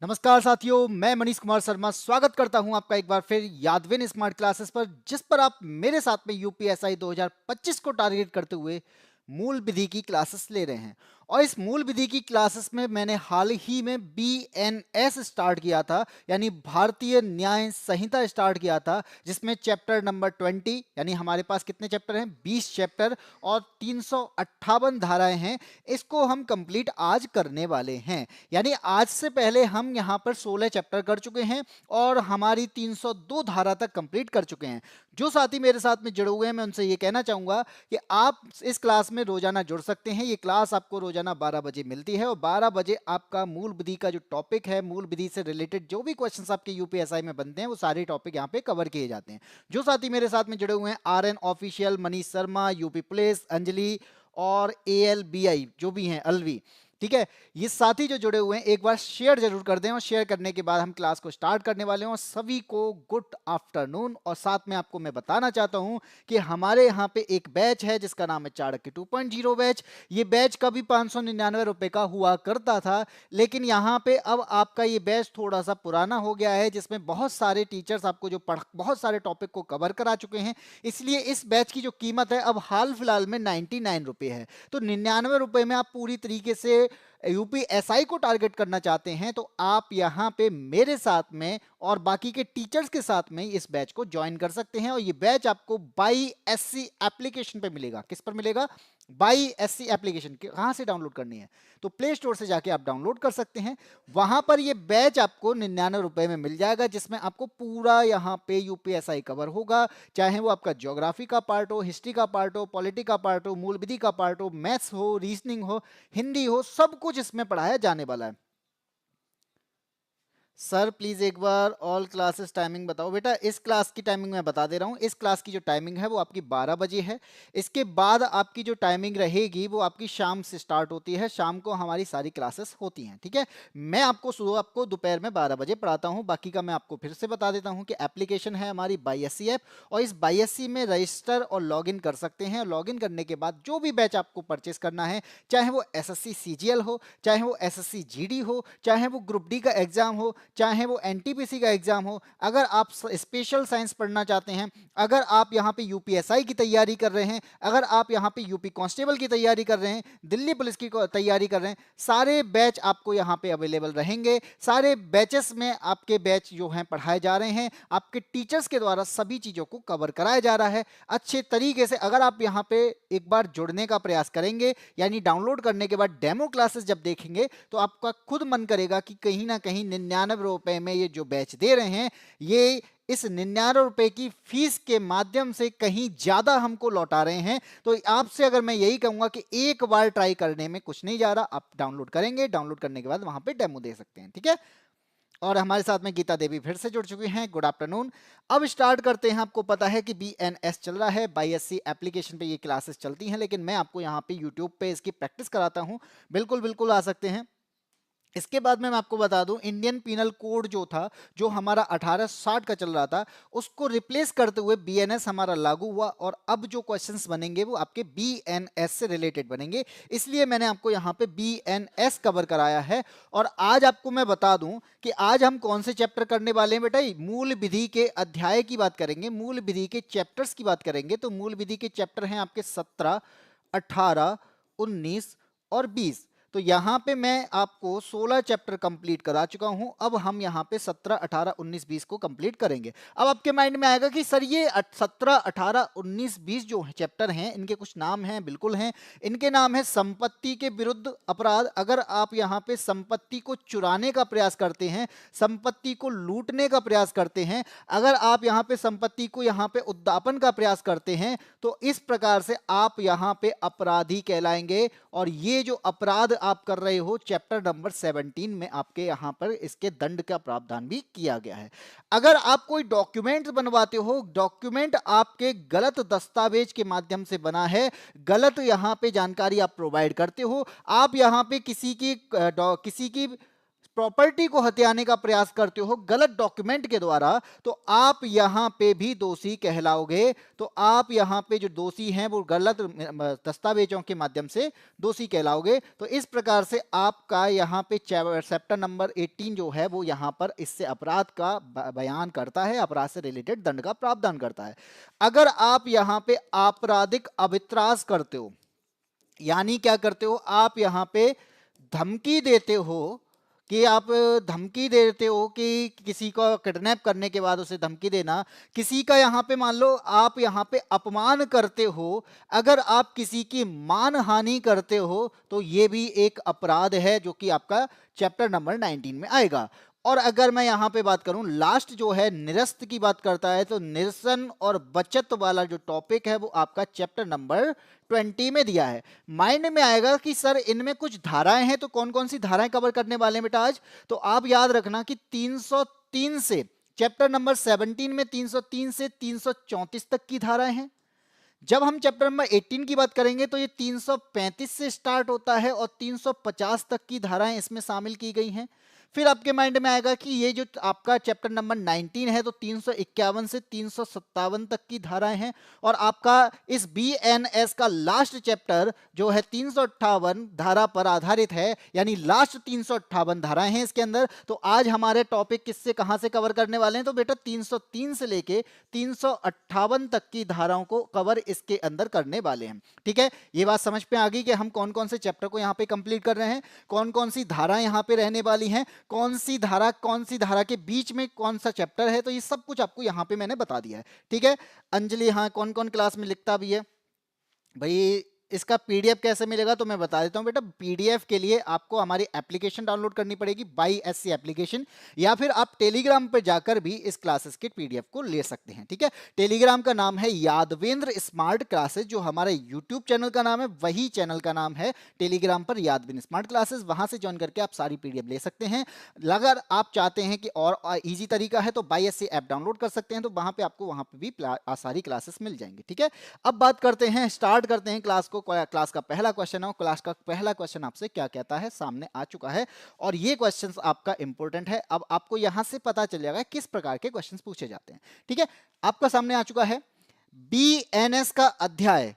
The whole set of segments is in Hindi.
नमस्कार साथियों, मैं मनीष कुमार शर्मा स्वागत करता हूं आपका एक बार फिर यादविन स्मार्ट क्लासेस पर, जिस पर आप मेरे साथ में यूपीएसआई 2025 को टारगेट करते हुए मूल विधि की क्लासेस ले रहे हैं। और इस मूल विधि की क्लासेस में मैंने हाल ही में बीएनएस स्टार्ट किया था, यानी भारतीय न्याय संहिता स्टार्ट किया था, जिसमें चैप्टर नंबर 20, यानी हमारे पास कितने चैप्टर हैं, 20 चैप्टर और 358 धाराएं हैं। इसको हम कंप्लीट आज करने वाले हैं। यानी आज से पहले हम यहाँ पर 16 चैप्टर कर चुके हैं और हमारी 302 धारा तक कंप्लीट कर चुके हैं। जो साथी मेरे साथ में जुड़े हुए हैं, मैं उनसे ये कहना चाहूंगा कि आप इस क्लास में रोजाना जुड़ सकते हैं। ये क्लास आपको रोजाना 12 बजे मिलती है और 12 बजे आपका मूल विधि का जो टॉपिक है, मूल विधि से रिलेटेड जो भी क्वेश्चंस आपके यूपीएसआई में बनते हैं, वो सारे टॉपिक यहाँ पे कवर किए जाते हैं। जो साथी मेरे साथ में जुड़े हुए हैं, R N official, Manish Sharma, UP police, Anjali और ALBI जो भी हैं, अलवी, ठीक है, ये साथी जो जुड़े हुए हैं एक बार शेयर जरूर कर दें। और शेयर करने के बाद हम क्लास को स्टार्ट करने वाले हैं। और सभी को गुड आफ्टरनून। और साथ में आपको मैं बताना चाहता हूं कि हमारे यहाँ पे एक बैच है जिसका नाम है चाणक्य 2.0 बैच। ये बैच कभी 599 रुपए का हुआ करता था, लेकिन यहाँ पे अब आपका ये बैच थोड़ा सा पुराना हो गया है, जिसमें बहुत सारे टीचर्स आपको जो बहुत सारे टॉपिक को कवर करा चुके हैं। इसलिए इस बैच की जो कीमत है अब हाल फिलहाल में 99 रुपए है। तो 99 रुपए में आप पूरी तरीके से यूपीएसआई को टारगेट करना चाहते हैं, तो आप यहां पे मेरे साथ में और बाकी के टीचर्स के साथ में इस बैच को ज्वाइन कर सकते हैं। और ये बैच आपको बाई एससी एप्लीकेशन पे मिलेगा। किस पर मिलेगा? By SC application. कहां से डाउनलोड करनी है? तो प्ले स्टोर से जाके आप डाउनलोड कर सकते हैं। वहां पर ये बैच आपको 99 रुपए में मिल जाएगा, जिसमें आपको पूरा यहां पे यूपीएसआई कवर होगा। चाहे वो आपका ज्योग्राफी का पार्ट हो, हिस्ट्री का पार्ट हो, पॉलिटी का पार्ट हो, मूल विधि का पार्ट हो, मैथ्स हो, रीजनिंग हो, हिंदी हो, सब कुछ इसमें पढ़ाया जाने वाला है। सर प्लीज एक बार ऑल क्लासेस टाइमिंग बताओ। बेटा इस क्लास की टाइमिंग मैं बता दे रहा हूँ। इस क्लास की जो टाइमिंग है वो आपकी 12 बजे है। इसके बाद आपकी जो टाइमिंग रहेगी वो आपकी शाम से स्टार्ट होती है। शाम को हमारी सारी क्लासेस होती हैं, ठीक है। मैं आपको सुबह आपको दोपहर में 12 बजे पढ़ाता हूँ। बाकी का मैं आपको फिर से बता देता हूँ कि एप्लीकेशन है हमारी बाईएससी ऐप, और इस बाईएससी में रजिस्टर और लॉग इन कर सकते हैं। लॉग इन करने के बाद जो भी बैच आपको परचेस करना है, चाहे वो एसएससी सीजीएल हो, चाहे वो एसएससी जीडी हो, चाहे वो ग्रुप डी का एग्जाम हो, चाहे वो एनटीपीसी का एग्जाम हो, अगर आप स्पेशल साइंस पढ़ना चाहते हैं, अगर आप यहाँ पे यूपीएसआई की तैयारी कर रहे हैं, अगर आप यहाँ पे यूपी कांस्टेबल की तैयारी कर रहे हैं, दिल्ली पुलिस की तैयारी कर रहे हैं, सारे बैच आपको यहाँ पे अवेलेबल रहेंगे। सारे बैचेस में आपके बैच जो हैं पढ़ाए जा रहे हैं, आपके टीचर्स के द्वारा सभी चीज़ों को कवर कराया जा रहा है अच्छे तरीके से। अगर आप यहाँ पे एक बार जुड़ने का प्रयास करेंगे, यानी डाउनलोड करने के बाद डेमो क्लासेस जब देखेंगे, तो आपका खुद मन करेगा कि कहीं ना कहीं 99 रुपए में ये जो बैच दे रहे हैं, ये इस 99 रुपए की फीस के माध्यम से कहीं ज्यादा हमको लौटा रहे हैं। तो आपसे अगर मैं यही कहूंगा कि एक बार ट्राई करने में कुछ नहीं जा रहा, आप डाउनलोड करेंगे, डाउनलोड करने के बाद वहां पे डेमो दे सकते हैं, ठीक है। और हमारे साथ में गीता देवी फिर से जुड़ चुकी हैं। Good afternoon. अब स्टार्ट करते हैं। आपको पता है कि बीएनएस चल रहा है, बाईएससी एप्लीकेशन पे ये क्लासेस चलती हैं, लेकिन मैं आपको यहाँ पे यूट्यूब पे इसकी प्रैक्टिस कराता हूँ। बिल्कुल बिल्कुल आ सकते हैं। इसके बाद में मैं आपको बता दूं, इंडियन पीनल कोड जो था, जो हमारा 1860 का चल रहा था, उसको रिप्लेस करते हुए बीएनएस हमारा लागू हुआ। और अब जो क्वेश्चंस बनेंगे वो आपके बीएनएस से रिलेटेड बनेंगे, इसलिए मैंने आपको यहाँ पे बीएनएस कवर कराया है। और आज आपको मैं बता दूं कि आज हम कौन से चैप्टर करने वाले हैं। बेटा मूल विधि के अध्याय की बात करेंगे, मूल विधि के चैप्टर्स की बात करेंगे। तो मूल विधि के चैप्टर हैं आपके 17, 18, 19 और 20। तो यहाँ पे मैं आपको 16 चैप्टर कंप्लीट करा चुका हूँ। अब हम यहाँ पे 17, 18, 19, 20 को कंप्लीट करेंगे। अब आपके माइंड में आएगा कि सर ये 17, 18, 19, 20 जो चैप्टर हैं, इनके कुछ नाम हैं। बिल्कुल हैं। इनके नाम है संपत्ति के विरुद्ध अपराध। अगर आप यहाँ पे संपत्ति को चुराने का प्रयास करते हैं, संपत्ति को लूटने का प्रयास करते हैं, अगर आप यहाँ पे संपत्ति को यहाँ पे उद्यापन का प्रयास करते हैं, तो इस प्रकार से आप यहाँ पे अपराधी कहलाएंगे। और ये जो अपराध आप कर रहे हो, चैप्टर नंबर 17 में आपके यहां पर इसके दंड का प्रावधान भी किया गया है। अगर आप कोई डॉक्यूमेंट बनवाते हो, डॉक्यूमेंट आपके गलत दस्तावेज के माध्यम से बना है, गलत यहां पे जानकारी आप प्रोवाइड करते हो, आप यहां पे किसी की प्रॉपर्टी को हथियाने का प्रयास करते हो गलत डॉक्यूमेंट के द्वारा, तो आप यहां पे भी दोषी कहलाओगे। तो आप यहां पे जो दोषी हैं वो गलत दस्तावेजों के माध्यम से दोषी कहलाओगे। तो इस प्रकार से आपका यहां पे चैप्टर नंबर 18 जो है वो यहां पर इससे अपराध का बयान करता है, अपराध से रिलेटेड दंड का प्रावधान करता है। अगर आप यहां पे आपराधिक अवित्रास करते हो, यानी क्या करते हो, आप यहां पे धमकी देते हो कि आप धमकी देते हो कि किसी को किडनैप करने के बाद उसे धमकी देना, किसी का यहाँ पे मान लो आप यहाँ पे अपमान करते हो, अगर आप किसी की मान हानि करते हो तो ये भी एक अपराध है जो कि आपका चैप्टर नंबर 19 में आएगा। और अगर मैं यहाँ पे बात करूं, लास्ट जो है निरस्त की बात करता है, तो निरसन और बचत वाला जो टॉपिक है वो आपका चैप्टर नंबर 20 में दिया है। माइंड में आएगा कि सर इनमें कुछ धाराएं हैं, तो कौन कौन सी धाराएं कवर करने वाले हैं बेटा आज। तो आप याद रखना कि 303 से चैप्टर नंबर 17 में 303 से 334 तक की धाराएं हैं। जब हम चैप्टर नंबर 18 की बात करेंगे तो ये 335 से स्टार्ट होता है और 350 तक की धाराएं इसमें शामिल की गई हैं। फिर आपके माइंड में आएगा कि ये जो आपका चैप्टर नंबर 19 है तो 351 से 357 तक की धाराएं हैं। और आपका इस बीएनएस का लास्ट चैप्टर जो है 358 धारा पर आधारित है, यानी लास्ट 358 धाराएं हैं इसके अंदर। तो आज हमारे टॉपिक किससे कहां से कवर करने वाले हैं, तो बेटा 303 से लेके 358 तक की धाराओं को कवर इसके अंदर करने वाले हैं। ठीक है, ये बात समझ में आ गई कि हम कौन कौन से चैप्टर को यहाँ पे कंप्लीट कर रहे हैं, कौन कौन सी धाराएं यहाँ पे रहने वाली हैं, कौन सी धारा के बीच में कौन सा चैप्टर है। तो ये सब कुछ आपको यहां पे मैंने बता दिया है। ठीक है अंजलि, हाँ कौन कौन क्लास में लिखता भी है भाई, इसका पीडीएफ कैसे मिलेगा तो मैं बता देता हूं बेटा। पीडीएफ के लिए आपको हमारी एप्लीकेशन डाउनलोड करनी पड़ेगी, बाई एससी एप्लीकेशन, या फिर आप टेलीग्राम पर जाकर भी इस क्लासेस के पीडीएफ को ले सकते हैं। ठीक है, टेलीग्राम का नाम है यादवेंद्र स्मार्ट क्लासेस, जो हमारे यूट्यूब चैनल का नाम है वही चैनल का नाम है टेलीग्राम पर यादवेंद्र स्मार्ट क्लासेस। वहां से ज्वाइन करके आप सारी पीडीएफ ले सकते हैं। अगर आप चाहते हैं कि और ईजी तरीका है तो बाई एससी ऐप डाउनलोड कर सकते हैं, तो वहां पे आपको वहां पे भी सारी क्लासेस मिल जाएंगी। ठीक है, अब बात करते हैं, स्टार्ट करते हैं क्लास को। क्लास का पहला क्वेश्चन है, क्लास का पहला क्वेश्चन आपसे क्या कहता है, सामने आ चुका है और ये क्वेश्चन आपका इंपॉर्टेंट है। अब आपको यहां से पता चल जाएगा किस प्रकार के क्वेश्चन पूछे जाते हैं। ठीक है, आपका सामने आ चुका है बीएनएस का अध्याय,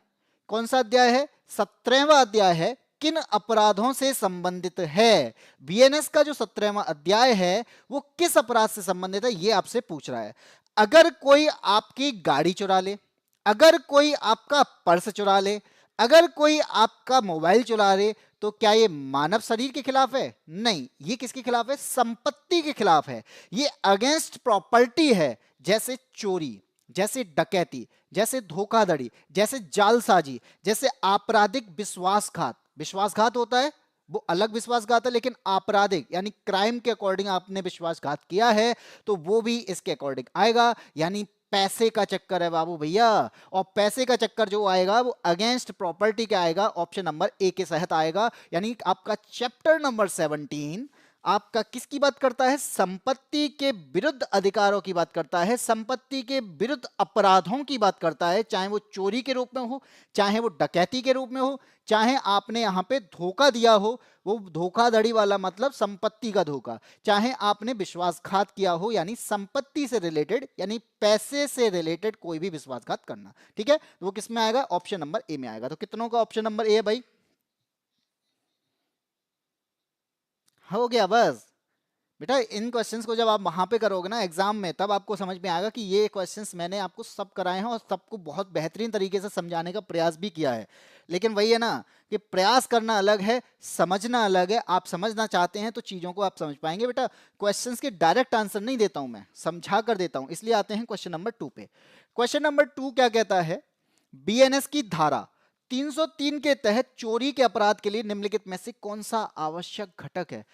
कौन सा अध्याय है, 17वां अध्याय है, किन अपराधों से संबंधित है। बीएनएस का जो 17वां अध्याय है वो किस अपराध से संबंधित है, ये आपसे पूछ रहा है। अगर कोई आपकी गाड़ी चुरा ले, अगर कोई आपका पर्स चुरा ले, अगर कोई आपका मोबाइल चुरा ले, तो क्या ये मानव शरीर के खिलाफ है? नहीं, ये किसके खिलाफ है, संपत्ति के खिलाफ है। ये अगेंस्ट प्रॉपर्टी है, जैसे चोरी, जैसे डकैती, जैसे धोखाधड़ी, जैसे जालसाजी, जैसे आपराधिक विश्वासघात। विश्वासघात होता है वो अलग विश्वासघात है, लेकिन आपराधिक यानी क्राइम के अकॉर्डिंग आपने विश्वासघात किया है तो वो भी इसके अकॉर्डिंग आएगा। यानी पैसे का चक्कर है बाबू भैया, और पैसे का चक्कर जो आएगा वो अगेंस्ट प्रॉपर्टी का आएगा, ऑप्शन नंबर ए के तहत आएगा। यानी आपका चैप्टर नंबर 17 आपका किसकी बात करता है, संपत्ति के विरुद्ध अधिकारों की बात करता है, संपत्ति के विरुद्ध अपराधों की बात करता है, चाहे वो चोरी के रूप में हो, चाहे वो डकैती के रूप में हो, चाहे आपने यहां पे धोखा दिया हो, वो धोखाधड़ी वाला मतलब संपत्ति का धोखा, चाहे आपने विश्वासघात किया हो, यानी संपत्ति से रिलेटेड यानी पैसे से रिलेटेड कोई भी विश्वासघात करना। ठीक है, तो वो किस में आएगा, ऑप्शन नंबर ए में आएगा। तो कितनों का ऑप्शन नंबर ए है भाई, हो गया बस बेटा। इन क्वेश्चंस को जब आप वहां पे करोगे ना एग्जाम में, तब आपको समझ में आएगा कि ये क्वेश्चंस मैंने आपको सब कराए हैं और सबको बहुत बेहतरीन तरीके से समझाने का प्रयास भी किया है। लेकिन वही है ना कि प्रयास करना अलग है, समझना अलग है। आप समझना चाहते हैं तो चीजों को आप समझ पाएंगे बेटा। क्वेश्चंस के डायरेक्ट आंसर नहीं देता हूं मैं, समझा कर देता हूं। इसलिए आते हैं क्वेश्चन नंबर 2 पे। क्वेश्चन नंबर 2 क्या कहता है, बीएनएस की धारा 303 के तहत चोरी के अपराध के लिए निम्नलिखित में से कौन सा आवश्यक घटक है।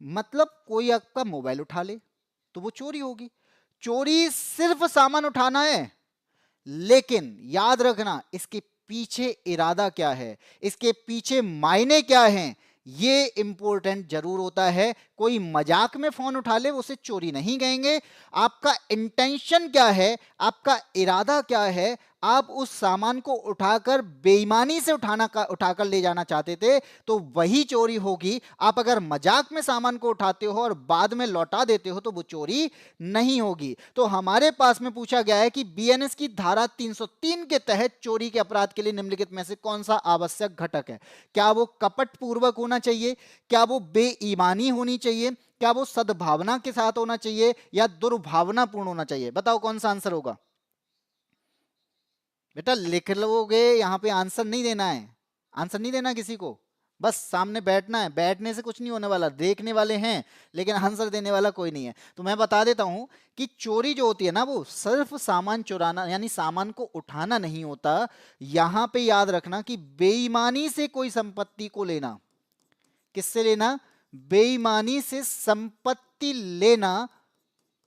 मतलब कोई आपका मोबाइल उठा ले तो वो चोरी होगी। चोरी सिर्फ सामान उठाना है, लेकिन याद रखना इसके पीछे इरादा क्या है, इसके पीछे मायने क्या हैं, ये इंपॉर्टेंट जरूर होता है। कोई मजाक में फोन उठा ले उसे चोरी नहीं कहेंगे। आपका इंटेंशन क्या है, आपका इरादा क्या है, आप उस सामान को उठाकर बेईमानी से उठाकर ले जाना चाहते थे तो वही चोरी होगी। आप अगर मजाक में सामान को उठाते हो और बाद में लौटा देते हो तो वो चोरी नहीं होगी। तो हमारे पास में पूछा गया है कि बीएनएस की धारा 303 के तहत चोरी के अपराध के लिए निम्नलिखित में से कौन सा आवश्यक घटक है। क्या वो कपट पूर्वक होना चाहिए, क्या वो बेईमानी होनी चाहिए, क्या वो सद्भावना के साथ होना चाहिए, या दुर्भावनापूर्ण होना चाहिए। बताओ कौन सा आंसर होगा। बेटा लिख लोगे, यहां पे आंसर नहीं देना है, आंसर नहीं देना किसी को, बस सामने बैठना है। बैठने से कुछ नहीं होने वाला, देखने वाले हैं लेकिन आंसर देने वाला कोई नहीं है। तो मैं बता देता हूं कि चोरी जो होती है ना वो सिर्फ सामान चुराना यानी सामान को उठाना नहीं होता। यहां पे याद रखना कि बेईमानी से कोई संपत्ति को लेना, किससे लेना, बेईमानी से संपत्ति लेना।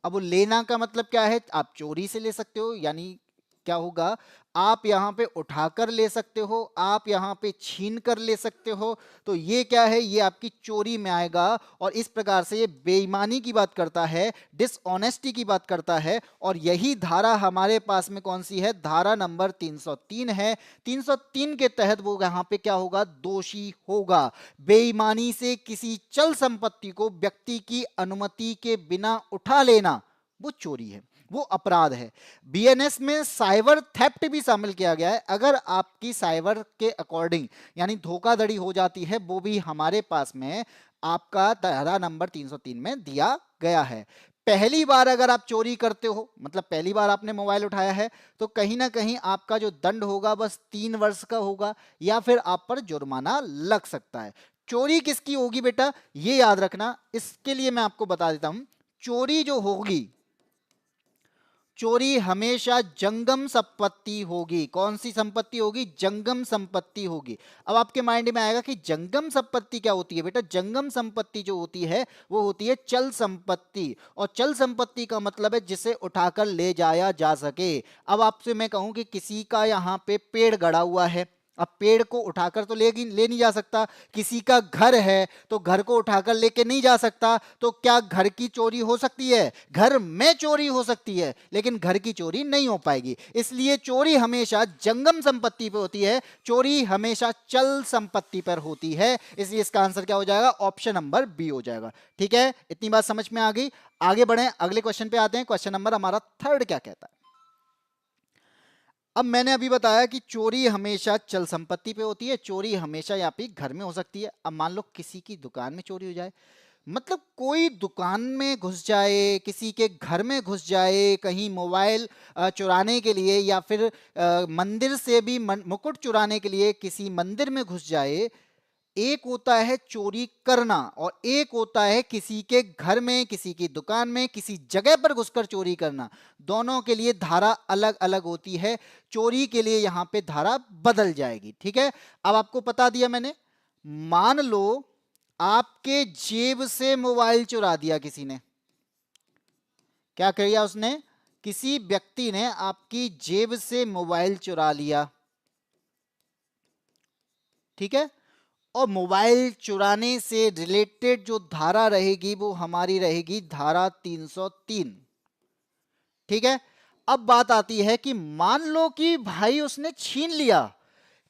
अब वो लेना का मतलब क्या है, आप चोरी से ले सकते हो, यानी क्या होगा, आप यहां पे उठाकर ले सकते हो, आप यहां पे छीन कर ले सकते हो। तो ये क्या है, ये आपकी चोरी में आएगा। और इस प्रकार से ये बेईमानी की बात करता है, डिसऑनेस्टी की बात करता है। और यही धारा हमारे पास में कौन सी है, धारा नंबर 303 है। 303 के तहत वो यहां पे क्या होगा, दोषी होगा। बेईमानी से किसी चल संपत्ति को व्यक्ति की अनुमति के बिना उठा लेना वो चोरी है, वो अपराध है। बीएनएस में साइबर थेफ्ट भी शामिल किया गया है। अगर आपकी साइबर के अकॉर्डिंग यानी धोखाधड़ी हो जाती है, वो भी हमारे पास में आपका धारा नंबर 303 में दिया गया है। पहली बार अगर आप चोरी करते हो, मतलब पहली बार आपने मोबाइल उठाया है, तो कहीं ना कहीं आपका जो दंड होगा बस 3 वर्ष का होगा, या फिर आप पर जुर्माना लग सकता है। चोरी किसकी होगी बेटा, ये याद रखना। इसके लिए मैं आपको बता देता हूं, चोरी जो होगी, चोरी हमेशा जंगम संपत्ति होगी। कौन सी संपत्ति होगी, जंगम संपत्ति होगी। अब आपके माइंड में आएगा कि जंगम संपत्ति क्या होती है। बेटा जंगम संपत्ति जो होती है वो होती है चल संपत्ति, और चल संपत्ति का मतलब है जिसे उठाकर ले जाया जा सके। अब आपसे मैं कहूं कि किसी का यहां पे पेड़ गड़ा हुआ है, अब पेड़ को उठाकर तो ले नहीं जा सकता। किसी का घर है तो घर को उठाकर लेके नहीं जा सकता। तो क्या घर की चोरी हो सकती है, घर में चोरी हो सकती है लेकिन घर की चोरी नहीं हो पाएगी। इसलिए चोरी हमेशा जंगम संपत्ति पर होती है, चोरी हमेशा चल संपत्ति पर होती है। इसलिए इसका आंसर क्या हो जाएगा, ऑप्शन नंबर बी हो जाएगा। ठीक है, इतनी बात समझ में आ गई। आगे बढ़े, अगले क्वेश्चन पे आते हैं। क्वेश्चन नंबर हमारा 3 क्या कहता है। अब मैंने अभी बताया कि चोरी हमेशा चल संपत्ति पे होती है, चोरी हमेशा यहाँ पे घर में हो सकती है। अब मान लो किसी की दुकान में चोरी हो जाए, मतलब कोई दुकान में घुस जाए, किसी के घर में घुस जाए, कहीं मोबाइल चुराने के लिए, या फिर मंदिर से भी मुकुट चुराने के लिए किसी मंदिर में घुस जाए। एक होता है चोरी करना और एक होता है किसी के घर में, किसी की दुकान में, किसी जगह पर घुसकर चोरी करना। दोनों के लिए धारा अलग अलग होती है। चोरी के लिए यहां पे धारा बदल जाएगी। ठीक है, अब आपको बता दिया मैंने। मान लो आपके जेब से मोबाइल चुरा दिया किसी ने। क्या किया उसने, किसी व्यक्ति ने आपकी जेब से मोबाइल चुरा लिया। ठीक है, और मोबाइल चुराने से रिलेटेड जो धारा रहेगी वो हमारी रहेगी धारा 303। ठीक है, अब बात आती है कि मान लो कि भाई उसने छीन लिया,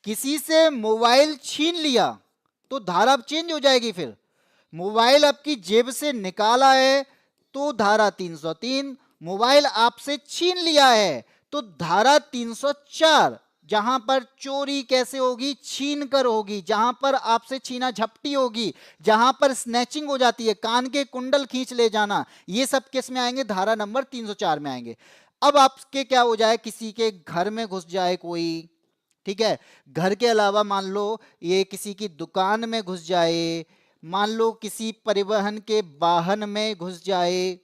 किसी से मोबाइल छीन लिया, तो धारा अब चेंज हो जाएगी। फिर मोबाइल आपकी जेब से निकाला है तो धारा 303, मोबाइल आपसे छीन लिया है तो धारा 304। जहां पर चोरी कैसे होगी, छीन कर होगी। जहां पर आपसे छीना झपटी होगी, जहां पर स्नैचिंग हो जाती है, कान के कुंडल खींच ले जाना, ये सब किस में आएंगे, धारा नंबर 304 में आएंगे। अब आपके क्या हो जाए, किसी के घर में घुस जाए कोई, ठीक है, घर के अलावा मान लो ये किसी की दुकान में घुस जाए, मान लो किसी परिवहन के वाहन में घुस जाए,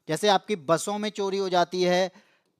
जैसे आपकी बसों में चोरी हो जाती है,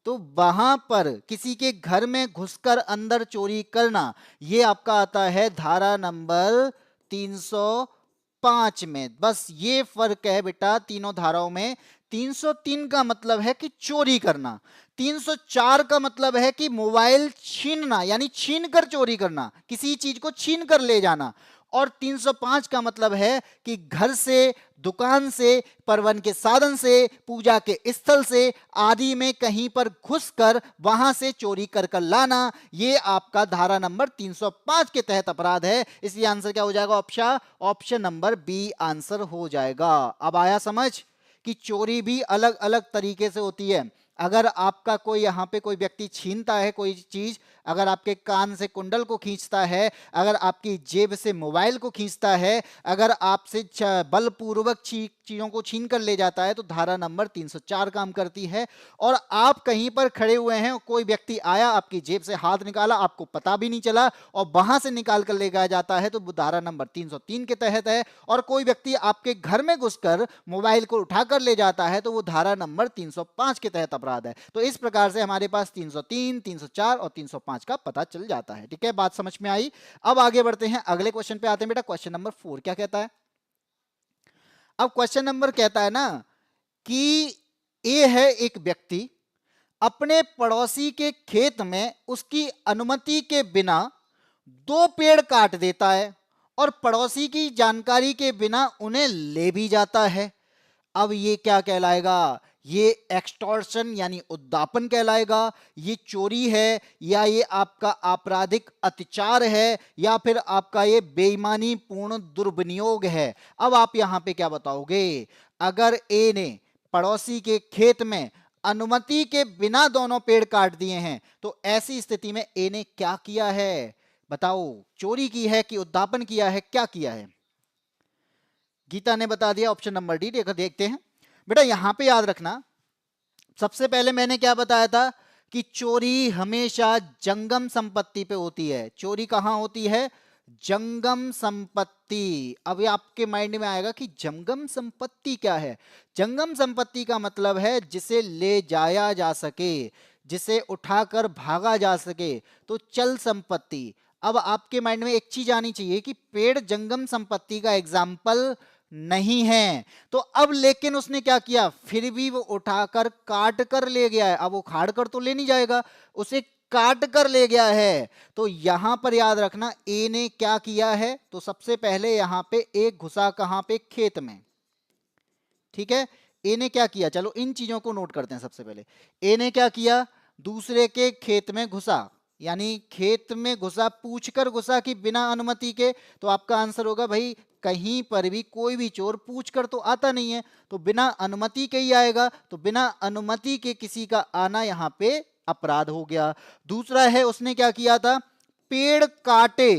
तो वहां पर किसी के घर में घुसकर अंदर चोरी करना, ये आपका आता है धारा नंबर 305 में। बस ये फर्क है बेटा तीनों धाराओं में। 303 का मतलब है कि चोरी करना, 304 का मतलब है कि मोबाइल छीनना, यानी छीन कर चोरी करना, किसी चीज को छीन कर ले जाना। और 305 का मतलब है कि घर से, दुकान से, परिवहन के साधन से, पूजा के स्थल से आदि में कहीं पर घुसकर वहां से चोरी कर कर लाना, ये आपका धारा नंबर 305 के तहत अपराध है। इसलिए आंसर क्या हो जाएगा? ऑप्शन नंबर बी आंसर हो जाएगा। अब आया समझ कि चोरी भी अलग अलग तरीके से होती है। अगर आपका कोई यहाँ पे कोई व्यक्ति छीनता है कोई चीज, अगर आपके कान से कुंडल को खींचता है, अगर आपकी जेब से मोबाइल को खींचता है, अगर आपसे बलपूर्वक चीजों को छीन कर ले जाता है, तो धारा नंबर 304 काम करती है। और आप कहीं पर खड़े हुए हैं, कोई व्यक्ति आया, आपकी जेब से हाथ निकाला, आपको पता भी नहीं चला, और वहां से निकाल कर ले गया जाता है, तो धारा नंबर 303 के तहत है। और कोई व्यक्ति आपके घर में घुसकर मोबाइल को उठाकर ले जाता है, तो वो धारा नंबर 305 के तहत अपराध है। तो इस प्रकार से हमारे पास 303, 304 और 305 का पता चल जाता है। ठीक है, बात समझ में आई। अब आगे बढ़ते हैं, अगले क्वेश्चन पे आते हैं। बेटा क्वेश्चन नंबर 4 क्या कहता है? अब क्वेश्चन नंबर कहता है ना कि ए है एक व्यक्ति, अपने पड़ोसी के खेत में उसकी अनुमति के बिना 2 पेड़ काट देता है और पड़ोसी की जानकारी के बिना उन्हें ले भी जाता है। अब ये क्या कहलाएगा? ये एक्सटॉर्शन यानी उद्दापन कहलाएगा, ये चोरी है, या ये आपका आपराधिक अत्याचार है, या फिर आपका ये बेईमानी पूर्ण दुर्विनियोग है। अब आप यहां पे क्या बताओगे? अगर ए ने पड़ोसी के खेत में अनुमति के बिना दोनों पेड़ काट दिए हैं, तो ऐसी स्थिति में ए ने क्या किया है? बताओ, चोरी की है कि उद्दापन किया है, क्या किया है? गीता ने बता दिया ऑप्शन नंबर डी। देखते हैं बेटा, यहां पे याद रखना, सबसे पहले मैंने क्या बताया था कि चोरी हमेशा जंगम संपत्ति पे होती है। चोरी कहां होती है? जंगम संपत्ति। अब ये आपके माइंड में आएगा कि जंगम संपत्ति क्या है? जंगम संपत्ति का मतलब है जिसे ले जाया जा सके, जिसे उठाकर भागा जा सके, तो चल संपत्ति। अब आपके माइंड में एक चीज आनी चाहिए कि पेड़ जंगम संपत्ति का एग्जाम्पल नहीं है। तो अब लेकिन उसने क्या किया? फिर भी वो उठाकर काट कर ले गया है। अब वो उखाड़ कर तो ले नहीं जाएगा, उसे काट कर ले गया है। तो यहां पर याद रखना, ए ने क्या किया है? तो सबसे पहले यहां पे एक घुसा कहां पे? खेत में। ठीक है, ए ने क्या किया? चलो इन चीजों को नोट करते हैं। सबसे पहले ए ने क्या किया? दूसरे के खेत में घुसा, यानी खेत में घुसा, पूछकर घुसा कि बिना अनुमति के। तो आपका आंसर होगा भाई, कहीं पर भी कोई भी चोर पूछकर तो आता नहीं है, तो बिना अनुमति के ही आएगा। तो बिना अनुमति के किसी का आना यहां पे अपराध हो गया। दूसरा है, उसने क्या किया था? पेड़ काटे।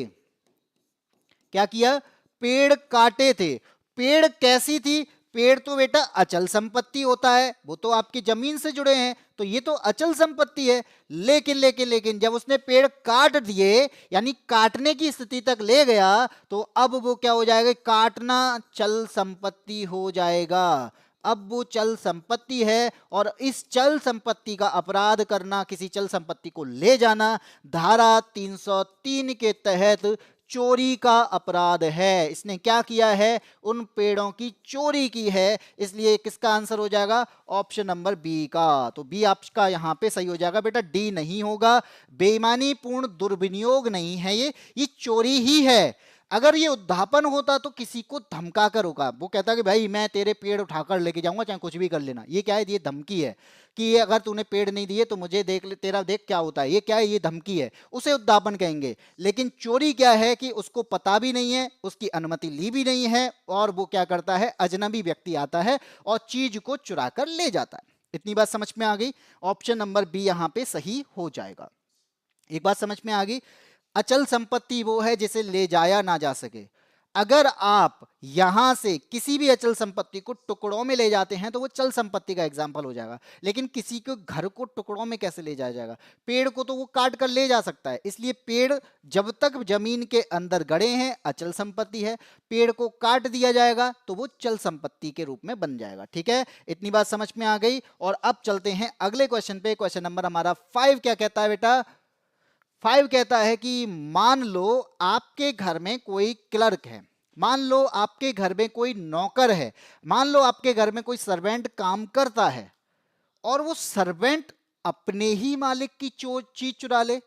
क्या किया? पेड़ काटे थे। पेड़ कैसी थी? पेड़ तो बेटा अचल संपत्ति होता है, वो तो आपकी जमीन से जुड़े हैं, तो ये तो अचल संपत्ति है। लेकिन जब उसने पेड़ काट दिए, यानी काटने की स्थिति तक ले गया, तो अब वो क्या हो जाएगा? काटना चल संपत्ति हो जाएगा। अब वो चल संपत्ति है, और इस चल संपत्ति का अपराध करना, किसी चल संपत्ति को ले जाना, धारा 303 के तहत चोरी का अपराध है। इसने क्या किया है? उन पेड़ों की चोरी की है। इसलिए किसका आंसर हो जाएगा? ऑप्शन नंबर बी का। तो बी आपका यहां पे सही हो जाएगा बेटा, डी नहीं होगा। बेईमानी पूर्ण दुर्विनियोग नहीं है, ये चोरी ही है। अगर ये उद्धापन होता तो किसी को धमका कर होगा, वो कहता कि भाई मैं तेरे पेड़ उठाकर लेके जाऊंगा, चाहे कुछ भी कर लेना। ये क्या है? ये धमकी है कि ये अगर तूने पेड़ नहीं दिए तो मुझे देख ले, तेरा देख क्या होता है। ये क्या है? ये धमकी है, उसे उद्दापन कहेंगे। लेकिन चोरी क्या है कि उसको पता भी नहीं है, उसकी अनुमति ली भी नहीं है, और वो क्या करता है? अजनबी व्यक्ति आता है और चीज को चुरा कर ले जाता है। इतनी बात समझ में आ गई? ऑप्शन नंबर बी यहां पे सही हो जाएगा। एक बात समझ में आ गई, अचल संपत्ति वो है जिसे ले जाया ना जा सके। अगर आप यहां से किसी भी अचल संपत्ति को टुकड़ों में ले जाते हैं, तो वो चल संपत्ति का एग्जाम्पल हो जाएगा। लेकिन किसी को घर को टुकड़ों में कैसे ले जाया जाएगा? पेड़ को तो वो काट कर ले जा सकता है। इसलिए पेड़ जब तक जमीन के अंदर गड़े हैं अचल संपत्ति है, पेड़ को काट दिया जाएगा तो वो चल संपत्ति के रूप में बन जाएगा। ठीक है, इतनी बात समझ में आ गई। और अब चलते हैं अगले क्वेश्चन पे। क्वेश्चन नंबर हमारा 5 क्या कहता है बेटा? 5 कहता है कि मान लो आपके घर में कोई क्लर्क है, मान लो आपके घर में कोई नौकर है, मान लो आपके घर में कोई सर्वेंट काम करता है, और वो सर्वेंट अपने ही मालिक की चीज चुरा ले,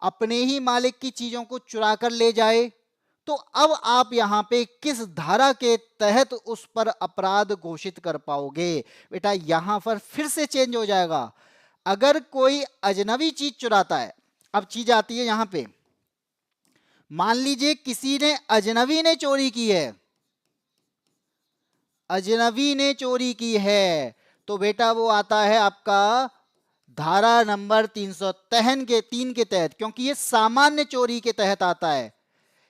अपने ही मालिक की चीजों को चुरा कर ले जाए, तो अब आप यहां पे किस धारा के तहत उस पर अपराध घोषित कर पाओगे? बेटा यहां पर फिर से चेंज हो जाएगा। अगर कोई अजनबी चीज चुराता है, अब चीज आती है यहां पे, मान लीजिए किसी ने अजनबी ने चोरी की है, अजनबी ने चोरी की है, तो बेटा वो आता है आपका धारा नंबर 303 के तहत, क्योंकि ये सामान्य चोरी के तहत आता है।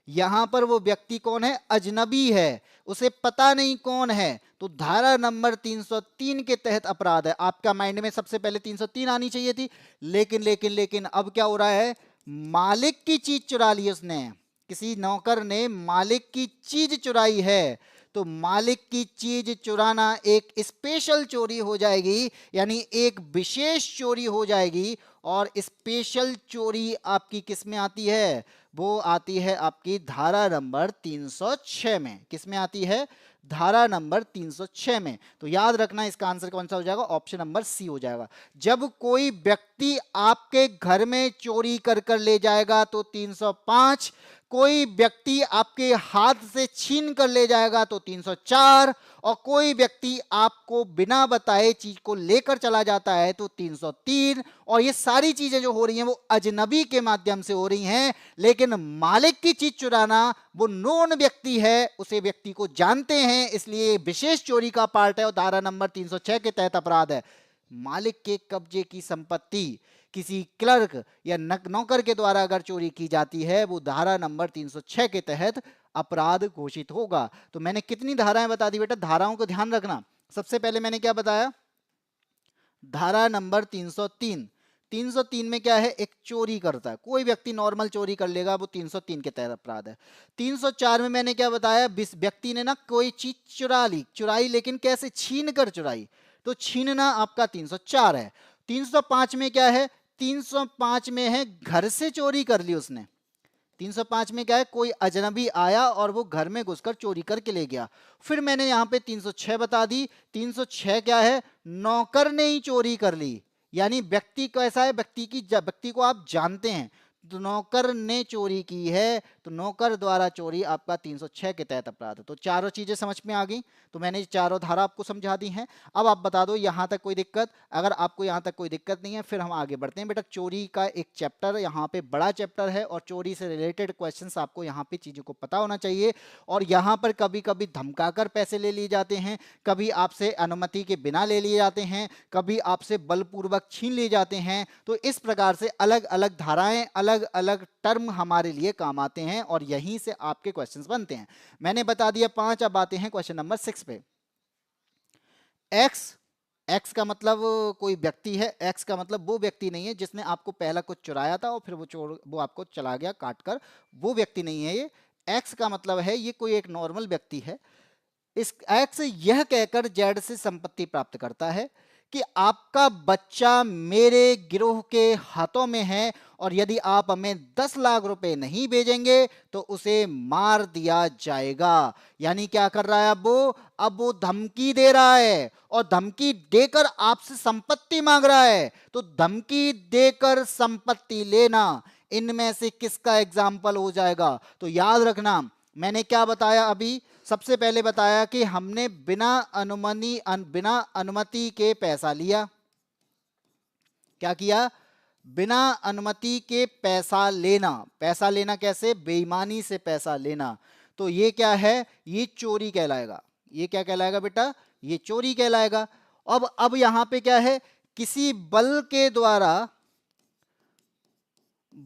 यहां पर वो व्यक्ति कौन है? अजनबी है, उसे पता नहीं कौन है, तो धारा नंबर 303 के तहत अपराध है। आपका माइंड में सबसे पहले 303 आनी चाहिए थी, लेकिन अब क्या हो रहा है? मालिक की चीज चुरा ली उसने, किसी नौकर ने मालिक की चीज चुराई है, तो मालिक की चीज चुराना एक स्पेशल चोरी हो जाएगी, यानी एक विशेष चोरी हो जाएगी। और स्पेशल चोरी आपकी किस में आती है? वो आती है आपकी धारा नंबर 306 में। किस में आती है? धारा नंबर 306 में। तो याद रखना इसका आंसर कौन सा हो जाएगा? ऑप्शन नंबर सी हो जाएगा। जब कोई व्यक्ति आपके घर में चोरी कर कर ले जाएगा तो 305, कोई व्यक्ति आपके हाथ से छीन कर ले जाएगा तो 304, और कोई व्यक्ति आपको बिना बताए चीज को लेकर चला जाता है तो 303। और ये सारी चीजें जो हो रही हैं वो अजनबी के माध्यम से हो रही हैं, लेकिन मालिक की चीज चुराना वो नोन व्यक्ति है, उसे व्यक्ति को जानते हैं, इसलिए विशेष चोरी का पार्ट है और धारा नंबर 306 के तहत अपराध है। मालिक के कब्जे की संपत्ति किसी क्लर्क या नौकर के द्वारा अगर चोरी की जाती है, वो धारा नंबर 306 के तहत अपराध घोषित होगा। तो मैंने कितनी धाराएं बता दी बेटा? धाराओं को ध्यान रखना। सबसे पहले मैंने क्या बताया? धारा नंबर 303। 303 में क्या है? एक चोरी करता है, कोई व्यक्ति नॉर्मल चोरी कर लेगा, वो 303 के तहत अपराध है। 304 में मैंने क्या बताया? व्यक्ति ने ना कोई चीज चुराई, लेकिन कैसे? छीन कर चुराई, तो छीनना आपका 304 है। 305 में क्या है? 305 में है घर से चोरी कर ली उसने। 305 में क्या है? कोई अजनबी आया और वो घर में घुसकर चोरी करके ले गया। फिर मैंने यहां पे 306 बता दी। 306 क्या है? नौकर ने ही चोरी कर ली, यानी व्यक्ति कैसा है? व्यक्ति को आप जानते हैं, तो नौकर ने चोरी की है, तो नौकर द्वारा चोरी आपका 306 के तहत अपराध है। तो चारों चीजें समझ में आ गई। तो मैंने चारों धारा आपको समझा दी हैं। अब आप बता दो यहां तक कोई दिक्कत? अगर आपको यहां तक कोई दिक्कत नहीं है फिर हम आगे बढ़ते हैं। बेटा चोरी का एक चैप्टर यहाँ पे बड़ा चैप्टर है, और चोरी से रिलेटेड क्वेश्चंस आपको यहाँ पे चीजों को पता होना चाहिए। और यहाँ पर कभी कभी धमकाकर पैसे ले लिए जाते हैं, कभी आपसे अनुमति के बिना ले लिए जाते हैं, कभी आपसे बलपूर्वक छीन लिए जाते हैं। तो इस प्रकार से अलग अलग धाराएं, अलग अलग टर्म हमारे लिए काम आते हैं, और यहीं से आपके क्वेश्चंस बनते हैं। मैंने बता दिया 5। अब आते हैं क्वेश्चन नंबर 6 पे। एक्स का मतलब कोई व्यक्ति है, एक्स का मतलब वो व्यक्ति नहीं है जिसने आपको पहला कुछ चुराया था और फिर वो आपको चला गया काट कर, वो व्यक्ति नहीं है ये। एक्स का मतलब है ये कोई एक नॉर्मल व्यक्ति है। इस एक्स यह कहकर जेड से संपत्ति प्राप्त करता है कि आपका बच्चा मेरे गिरोह के हाथों में है, और यदि आप हमें 10 लाख रुपए नहीं भेजेंगे तो उसे मार दिया जाएगा। यानी क्या कर रहा है अब वो धमकी दे रहा है, और धमकी देकर आपसे संपत्ति मांग रहा है। तो धमकी देकर संपत्ति लेना, इनमें से किसका एग्जाम्पल हो जाएगा? तो याद रखना मैंने क्या बताया अभी? सबसे पहले बताया कि हमने बिना अनुमति के पैसा लिया। क्या किया? बिना अनुमति के पैसा लेना। पैसा लेना कैसे? बेईमानी से पैसा लेना। तो ये क्या है? ये चोरी कहलाएगा। ये क्या कहलाएगा बेटा? ये चोरी कहलाएगा। अब यहां पे क्या है? किसी बल के द्वारा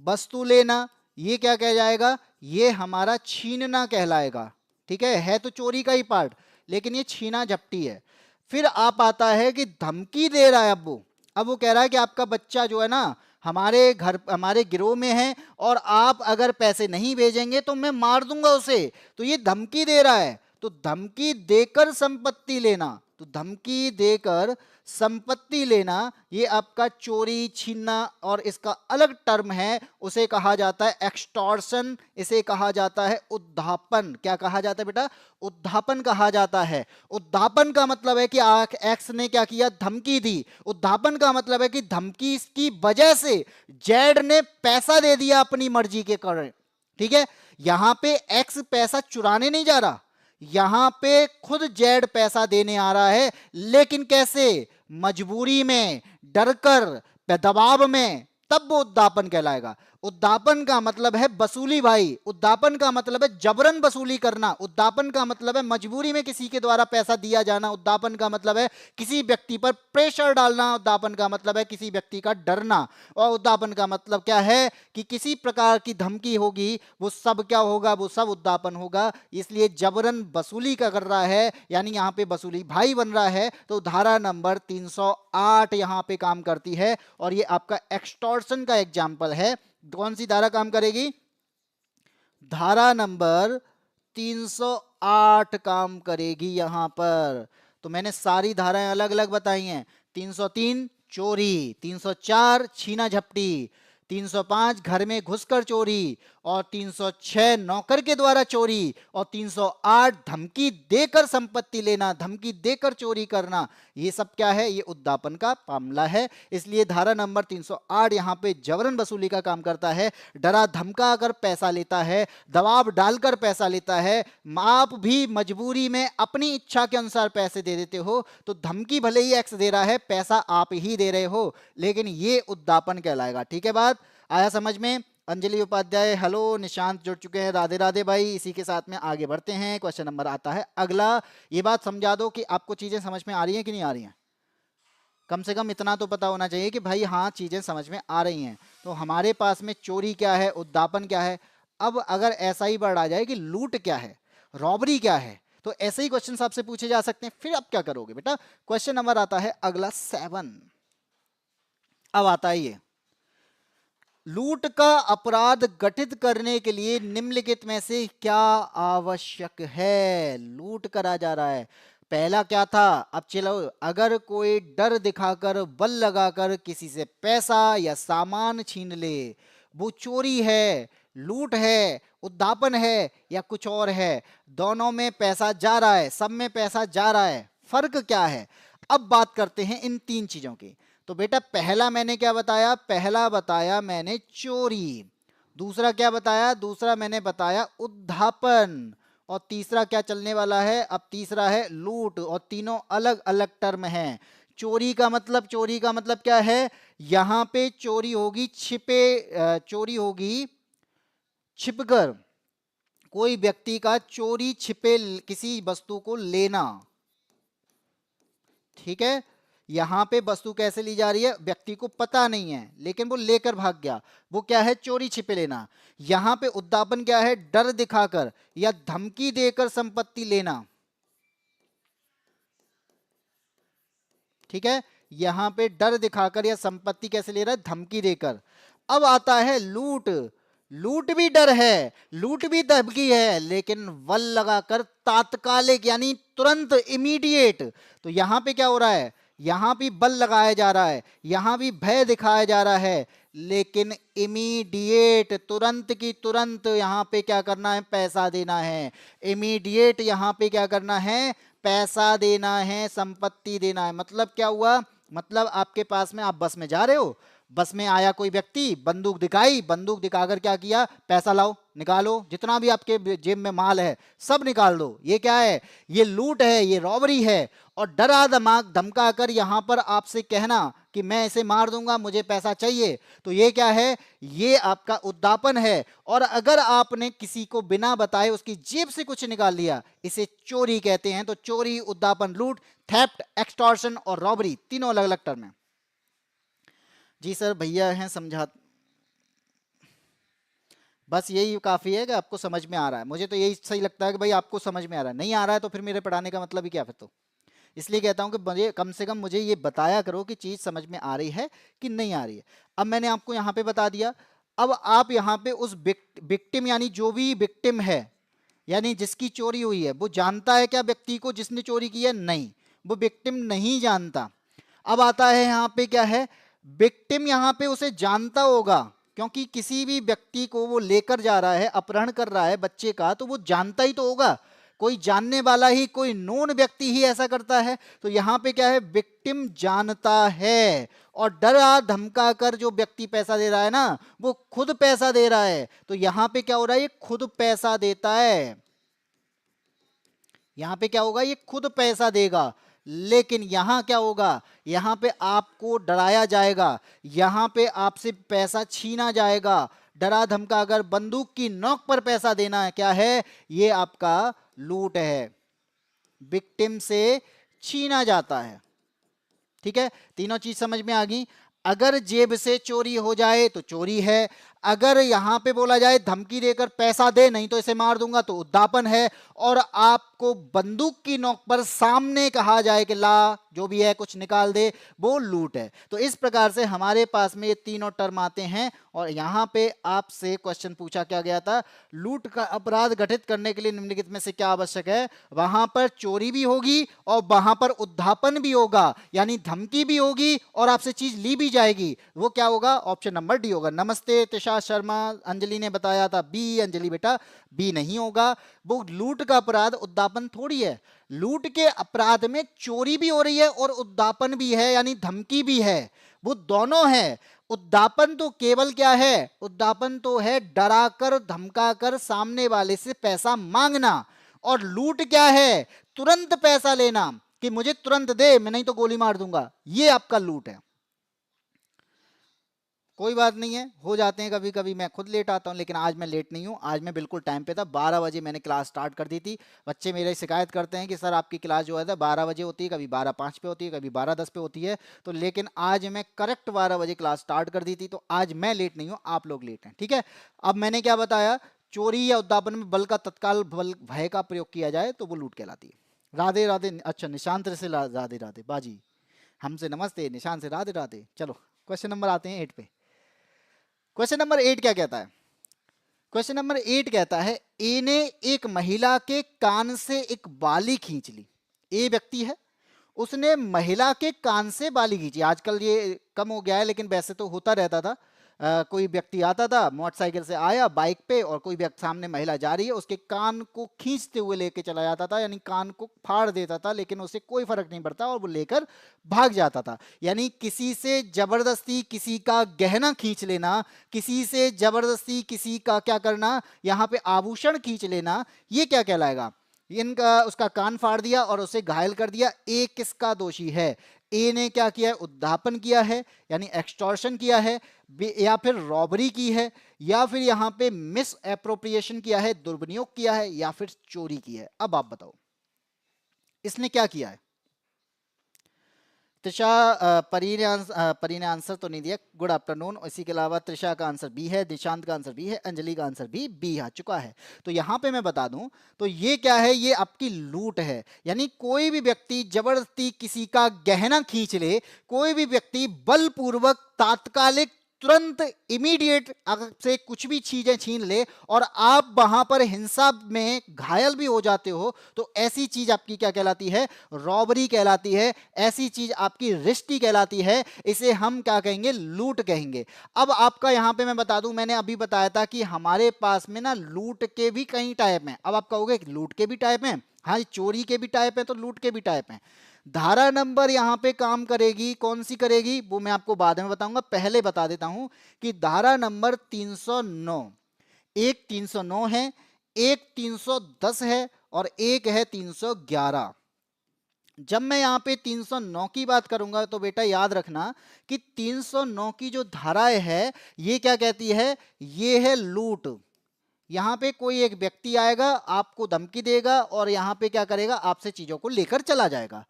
वस्तु लेना, ये क्या कह जाएगा? ये हमारा छीनना कहलाएगा। ठीक है तो चोरी का ही पार्ट, लेकिन ये छीना झपटी है। फिर आप आता है कि धमकी दे रहा है अब वो कह रहा है कि आपका बच्चा जो है ना हमारे गिरोह में है, और आप अगर पैसे नहीं भेजेंगे तो मैं मार दूंगा उसे। तो ये धमकी दे रहा है। तो धमकी देकर संपत्ति लेना, तो धमकी देकर संपत्ति लेना ये आपका चोरी छीनना, और इसका अलग टर्म है, उसे कहा जाता है एक्सटॉर्शन, इसे कहा जाता है उद्धापन। क्या कहा जाता है बेटा? उद्धापन कहा जाता है। उद्धापन का मतलब है कि एक्स ने क्या किया? धमकी दी। उद्धापन का मतलब है कि धमकी की वजह से जेड ने पैसा दे दिया अपनी मर्जी के कारण। ठीक है, यहां पे एक्स पैसा चुराने नहीं जा रहा, यहां पे खुद जेड पैसा देने आ रहा है, लेकिन कैसे? मजबूरी में, डरकर, दबाव में, तब वो उद्दापन कहलाएगा। उद्दापन का मतलब है वसूली भाई, उद्दापन का मतलब है जबरन वसूली करना, उद्दापन का मतलब है मजबूरी में किसी के द्वारा पैसा दिया जाना, उद्दापन का मतलब है किसी व्यक्ति पर प्रेशर डालना, उद्दापन का मतलब है किसी व्यक्ति का डरना, और उद्दापन का मतलब क्या है कि किसी प्रकार की धमकी होगी वो सब क्या होगा? वो सब उद्दापन होगा। इसलिए जबरन वसूली का कर रहा है, यानी यहाँ पे वसूली भाई बन रहा है, तो धारा नंबर 308 यहाँ पे काम करती है। और ये आपका एक्सटॉर्शन का एग्जाम्पल है। कौन सी धारा काम करेगी? धारा नंबर 308 काम करेगी यहां पर। तो मैंने सारी धाराएं अलग अलग बताई हैं। 303 चोरी, 304 छीना झपटी, 305 घर में घुसकर चोरी, और 306 नौकर के द्वारा चोरी, और 308 धमकी देकर संपत्ति लेना, धमकी देकर चोरी करना। ये सब क्या है? ये उद्दापन का मामला है। इसलिए धारा नंबर 308 यहाँ पे जबरन वसूली का काम करता है। डरा धमका कर पैसा लेता है, दबाव डालकर पैसा लेता है। आप भी मजबूरी में अपनी इच्छा के अनुसार पैसे दे देते हो, तो धमकी भले ही एक्स दे रहा है, पैसा आप ही दे रहे हो, लेकिन ये उद्दापन कहलाएगा। ठीक है, बात आया समझ में? अंजलि उपाध्याय हेलो, निशांत जुड़ चुके हैं, राधे राधे भाई। इसी के साथ में आगे बढ़ते हैं। क्वेश्चन नंबर आता है अगला। ये बात समझा दो कि आपको चीजें समझ में आ रही हैं कि नहीं आ रही हैं। कम से कम इतना तो पता होना चाहिए कि भाई हाँ चीजें समझ में आ रही हैं। तो हमारे पास में चोरी क्या है, उद्दापन क्या है। अब अगर ऐसा ही वर्ड आ जाए कि लूट क्या है, रॉबरी क्या है, तो ऐसे ही क्वेश्चन आपसे पूछे जा सकते हैं। फिर आप क्या करोगे बेटा? क्वेश्चन नंबर आता है अगला 7। अब आता है ये, लूट का अपराध गठित करने के लिए निम्नलिखित में से क्या आवश्यक है? लूट करा जा रहा है। पहला क्या था? अब चलो, अगर कोई डर दिखाकर, बल लगाकर किसी से पैसा या सामान छीन ले, वो चोरी है, लूट है, उद्दापन है, या कुछ और है? दोनों में पैसा जा रहा है, सब में पैसा जा रहा है। फर्क क्या है? अब बात करते हैं इन तीन चीजों की। तो बेटा पहला मैंने क्या बताया? पहला बताया मैंने चोरी। दूसरा क्या बताया? दूसरा मैंने बताया उद्धापन। और तीसरा क्या चलने वाला है? अब तीसरा है लूट। और तीनों अलग अलग टर्म हैं। चोरी का मतलब क्या है? यहां पे चोरी होगी चोरी होगी छिपकर, कोई व्यक्ति का चोरी छिपे किसी वस्तु को लेना। ठीक है, यहां पे वस्तु कैसे ली जा रही है? व्यक्ति को पता नहीं है, लेकिन वो लेकर भाग गया, वो क्या है? चोरी छिपे लेना। यहां पे उद्दापन क्या है? डर दिखाकर या धमकी देकर संपत्ति लेना। ठीक है, यहां पे डर दिखाकर या संपत्ति कैसे ले रहा है? धमकी देकर। अब आता है लूट। लूट भी डर है, लूट भी धमकी है, लेकिन बल लगाकर तात्कालिक, यानी तुरंत, इमीडिएट। तो यहां पे क्या हो रहा है? यहां भी बल लगाया जा रहा है, यहां भी भय दिखाया जा रहा है, लेकिन इमीडिएट, तुरंत की तुरंत यहां पे क्या करना है? पैसा देना है। इमीडिएट यहां पे क्या करना है? पैसा देना है, संपत्ति देना है। मतलब क्या हुआ? मतलब आपके पास में, आप बस में जा रहे हो, बस में आया कोई व्यक्ति, बंदूक दिखाई, बंदूक दिखाकर क्या किया? पैसा लाओ, निकालो, जितना भी आपके जेब में माल है सब निकाल दो। ये क्या है? ये लूट है, ये रॉबरी है। और डरा धमका कर यहां पर आपसे कहना कि मैं इसे मार दूंगा, मुझे पैसा चाहिए, तो ये क्या है? ये आपका उद्दापन है। और अगर आपने किसी को बिना बताए उसकी जेब से कुछ निकाल लिया, इसे चोरी कहते हैं। तो चोरी, उद्दापन, लूट, थेफ्ट, एक्सटॉर्शन और रॉबरी, तीनों अलग अलग टर्म है। जी सर, भैया हैं समझा, बस यही काफ़ी है कि आपको समझ में आ रहा है। मुझे तो यही सही लगता है कि भाई आपको समझ में आ रहा है। नहीं आ रहा है तो फिर मेरे पढ़ाने का मतलब ही क्या? फिर तो इसलिए कहता हूं कि मुझे कम से कम मुझे ये बताया करो कि चीज़ समझ में आ रही है कि नहीं आ रही है। अब मैंने आपको यहाँ पे बता दिया। अब आप यहाँ पे उस विक्टिम, यानी जो भी विक्टिम है, यानी जिसकी चोरी हुई है, वो जानता है क्या व्यक्ति को जिसने चोरी की है? नहीं, वो विक्टिम नहीं जानता। अब आता है यहाँ पे क्या है? विक्टिम यहाँ पे उसे जानता होगा, क्योंकि किसी भी व्यक्ति को वो लेकर जा रहा है, अपहरण कर रहा है बच्चे का, तो वो जानता ही तो होगा। कोई जानने वाला ही, कोई नोन व्यक्ति ही ऐसा करता है। तो यहां पे क्या है, विक्टिम जानता है और डरा धमका कर जो व्यक्ति पैसा दे रहा है ना, वो खुद पैसा दे रहा है। तो यहां पे क्या हो रहा है, ये खुद पैसा देता है। यहां पे क्या होगा, ये खुद पैसा देगा। लेकिन यहां क्या होगा, यहां पे आपको डराया जाएगा, यहां पे आपसे पैसा छीना जाएगा। डरा धमका अगर बंदूक की नोक पर पैसा देना है, क्या है, ये आपका लूट है, विक्टिम से छीना जाता है। ठीक है, तीनों चीज समझ में आ गई। अगर जेब से चोरी हो जाए तो चोरी है, अगर यहां पे बोला जाए धमकी देकर पैसा दे नहीं तो इसे मार दूंगा तो उद्दापन है, और आपको बंदूक की नोक पर सामने कहा जाए कि ला जो भी है कुछ निकाल दे, वो लूट है। तो इस प्रकार से हमारे पास में ये तीनों टर्म आते हैं। और यहां पे आपसे क्वेश्चन पूछा क्या गया था, लूट का अपराध घटित करने के लिए निम्नलिखित में से क्या आवश्यक है। वहां पर चोरी भी होगी और वहां पर उद्दापन भी होगा, यानी धमकी भी होगी और आपसे चीज ली भी जाएगी। वो क्या होगा, ऑप्शन नंबर डी होगा। नमस्ते तिशा शर्मा, अंजलि ने बताया था बी। अंजलि बेटा बी नहीं होगा। वो लूट का अपराध उद्दापन थोड़ी है। लूट के अपराध में चोरी भी हो रही है और उद्दापन भी है, यानी धमकी भी है, वो दोनों है। उद्दापन तो केवल क्या है, उद्दापन तो है डराकर धमकाकर सामने वाले से पैसा मांगना, और लूट क्या है, तुरंत पैसा लेना कि मुझे तुरंत दे, मैं नहीं तो गोली मार दूंगा, ये आपका लूट है। कोई बात नहीं है, हो जाते हैं कभी कभी, मैं खुद लेट आता हूं, लेकिन आज मैं लेट नहीं हूं, आज मैं बिल्कुल टाइम पे था। 12 बजे मैंने क्लास स्टार्ट कर दी थी। बच्चे मेरे शिकायत करते हैं कि सर आपकी क्लास जो है 12 बजे होती है, कभी 12:05 पे होती है, कभी 12:10 पे होती है। तो लेकिन आज मैं करेक्ट 12 बजे क्लास स्टार्ट कर दी थी, तो आज मैं लेट नहीं हूँ, आप लोग लेट हैं। ठीक है, अब मैंने क्या बताया, चोरी या उद्दापन में बल का तत्काल बल भय का प्रयोग किया जाए तो वो लूट कहलाती है। राधे राधे। अच्छा, निशांत से राधे राधे बाजी, हमसे नमस्ते, निशांत से राधे राधे। चलो क्वेश्चन नंबर आते हैं 8 पे। क्वेश्चन नंबर 8 क्या कहता है, क्वेश्चन नंबर 8 कहता है, ए ने एक महिला के कान से एक बाली खींच ली। ए व्यक्ति है, उसने महिला के कान से बाली खींची। आजकल ये कम हो गया है, लेकिन वैसे तो होता रहता था। कोई व्यक्ति आता था मोटरसाइकिल से आया बाइक पे, और कोई व्यक्ति सामने महिला जा रही है, उसके कान को खींचते हुए लेके चला जाता था, यानी कान को फाड़ देता था, लेकिन उसे कोई फर्क नहीं पड़ता और वो लेकर भाग जाता था। यानी किसी से जबरदस्ती किसी का गहना खींच लेना, किसी से जबरदस्ती किसी का क्या करना, यहाँ पे आभूषण खींच लेना, ये क्या कहलाएगा, इनका उसका कान फाड़ दिया और उसे घायल कर दिया। ए किसका दोषी है, ए ने क्या किया है, उद्दापन किया है, यानी एक्सटॉर्शन किया है, या फिर रॉबरी की है, या फिर यहां पे मिस एप्रोप्रिएशन किया है, दुर्विनियोग किया है, या फिर चोरी की है। अब आप बताओ इसने क्या किया है। त्रिशा, परी ने आंसर तो नहीं दिया, गुड आफ्टरनून। इसी के अलावा त्रिशा का आंसर बी है, निशांत का आंसर बी है, अंजलि का आंसर भी बी आ चुका है। तो यहां पे मैं बता दूं, तो ये क्या है, ये आपकी लूट है। यानी कोई भी व्यक्ति जबरदस्ती किसी का गहना खींच ले, कोई भी व्यक्ति बलपूर्वक तात्कालिक तुरंत इमीडिएट से कुछ भी चीजें छीन ले और आप वहां पर हिंसा में घायल भी हो जाते हो, तो ऐसी चीज आपकी क्या कहलाती है, रॉबरी कहलाती है। ऐसी चीज आपकी रिश्ती कहलाती है, इसे हम क्या कहेंगे, लूट कहेंगे। अब आपका यहां पे मैं बता दूं, मैंने अभी बताया था कि हमारे पास में ना लूट के भी कई टाइप हैं। अब आप कहोगे लूट के भी टाइप हैं, हाँ, चोरी के भी टाइप है तो लूट के भी टाइप हैं। धारा नंबर यहां पे काम करेगी, कौन सी करेगी वो मैं आपको बाद में बताऊंगा, पहले बता देता हूं कि धारा नंबर 309, एक 309 है, एक 310 है और एक है 311। जब मैं यहां पे 309 की बात करूंगा तो बेटा याद रखना कि 309 की जो धाराएं है, ये क्या कहती है, ये है लूट। यहां पे कोई एक व्यक्ति आएगा, आपको धमकी देगा और यहां पे क्या करेगा, आपसे चीजों को लेकर चला जाएगा।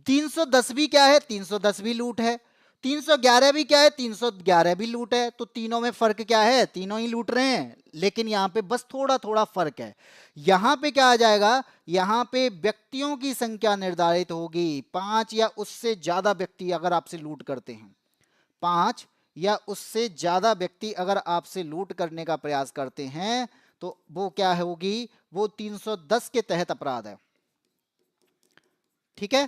310 भी क्या है, 310 भी लूट है। 311 भी क्या है, 311 भी लूट है। तो तीनों में फर्क क्या है, तीनों ही लूट रहे हैं, लेकिन यहां पे बस थोड़ा थोड़ा फर्क है। यहां पे क्या आ जाएगा, यहां पे व्यक्तियों की संख्या निर्धारित होगी। 5 या उससे ज्यादा व्यक्ति अगर आपसे लूट करते हैं, 5 या उससे ज्यादा व्यक्ति अगर आपसे लूट करने का प्रयास करते हैं, तो वो क्या होगी, वो 310 के तहत अपराध है। ठीक है,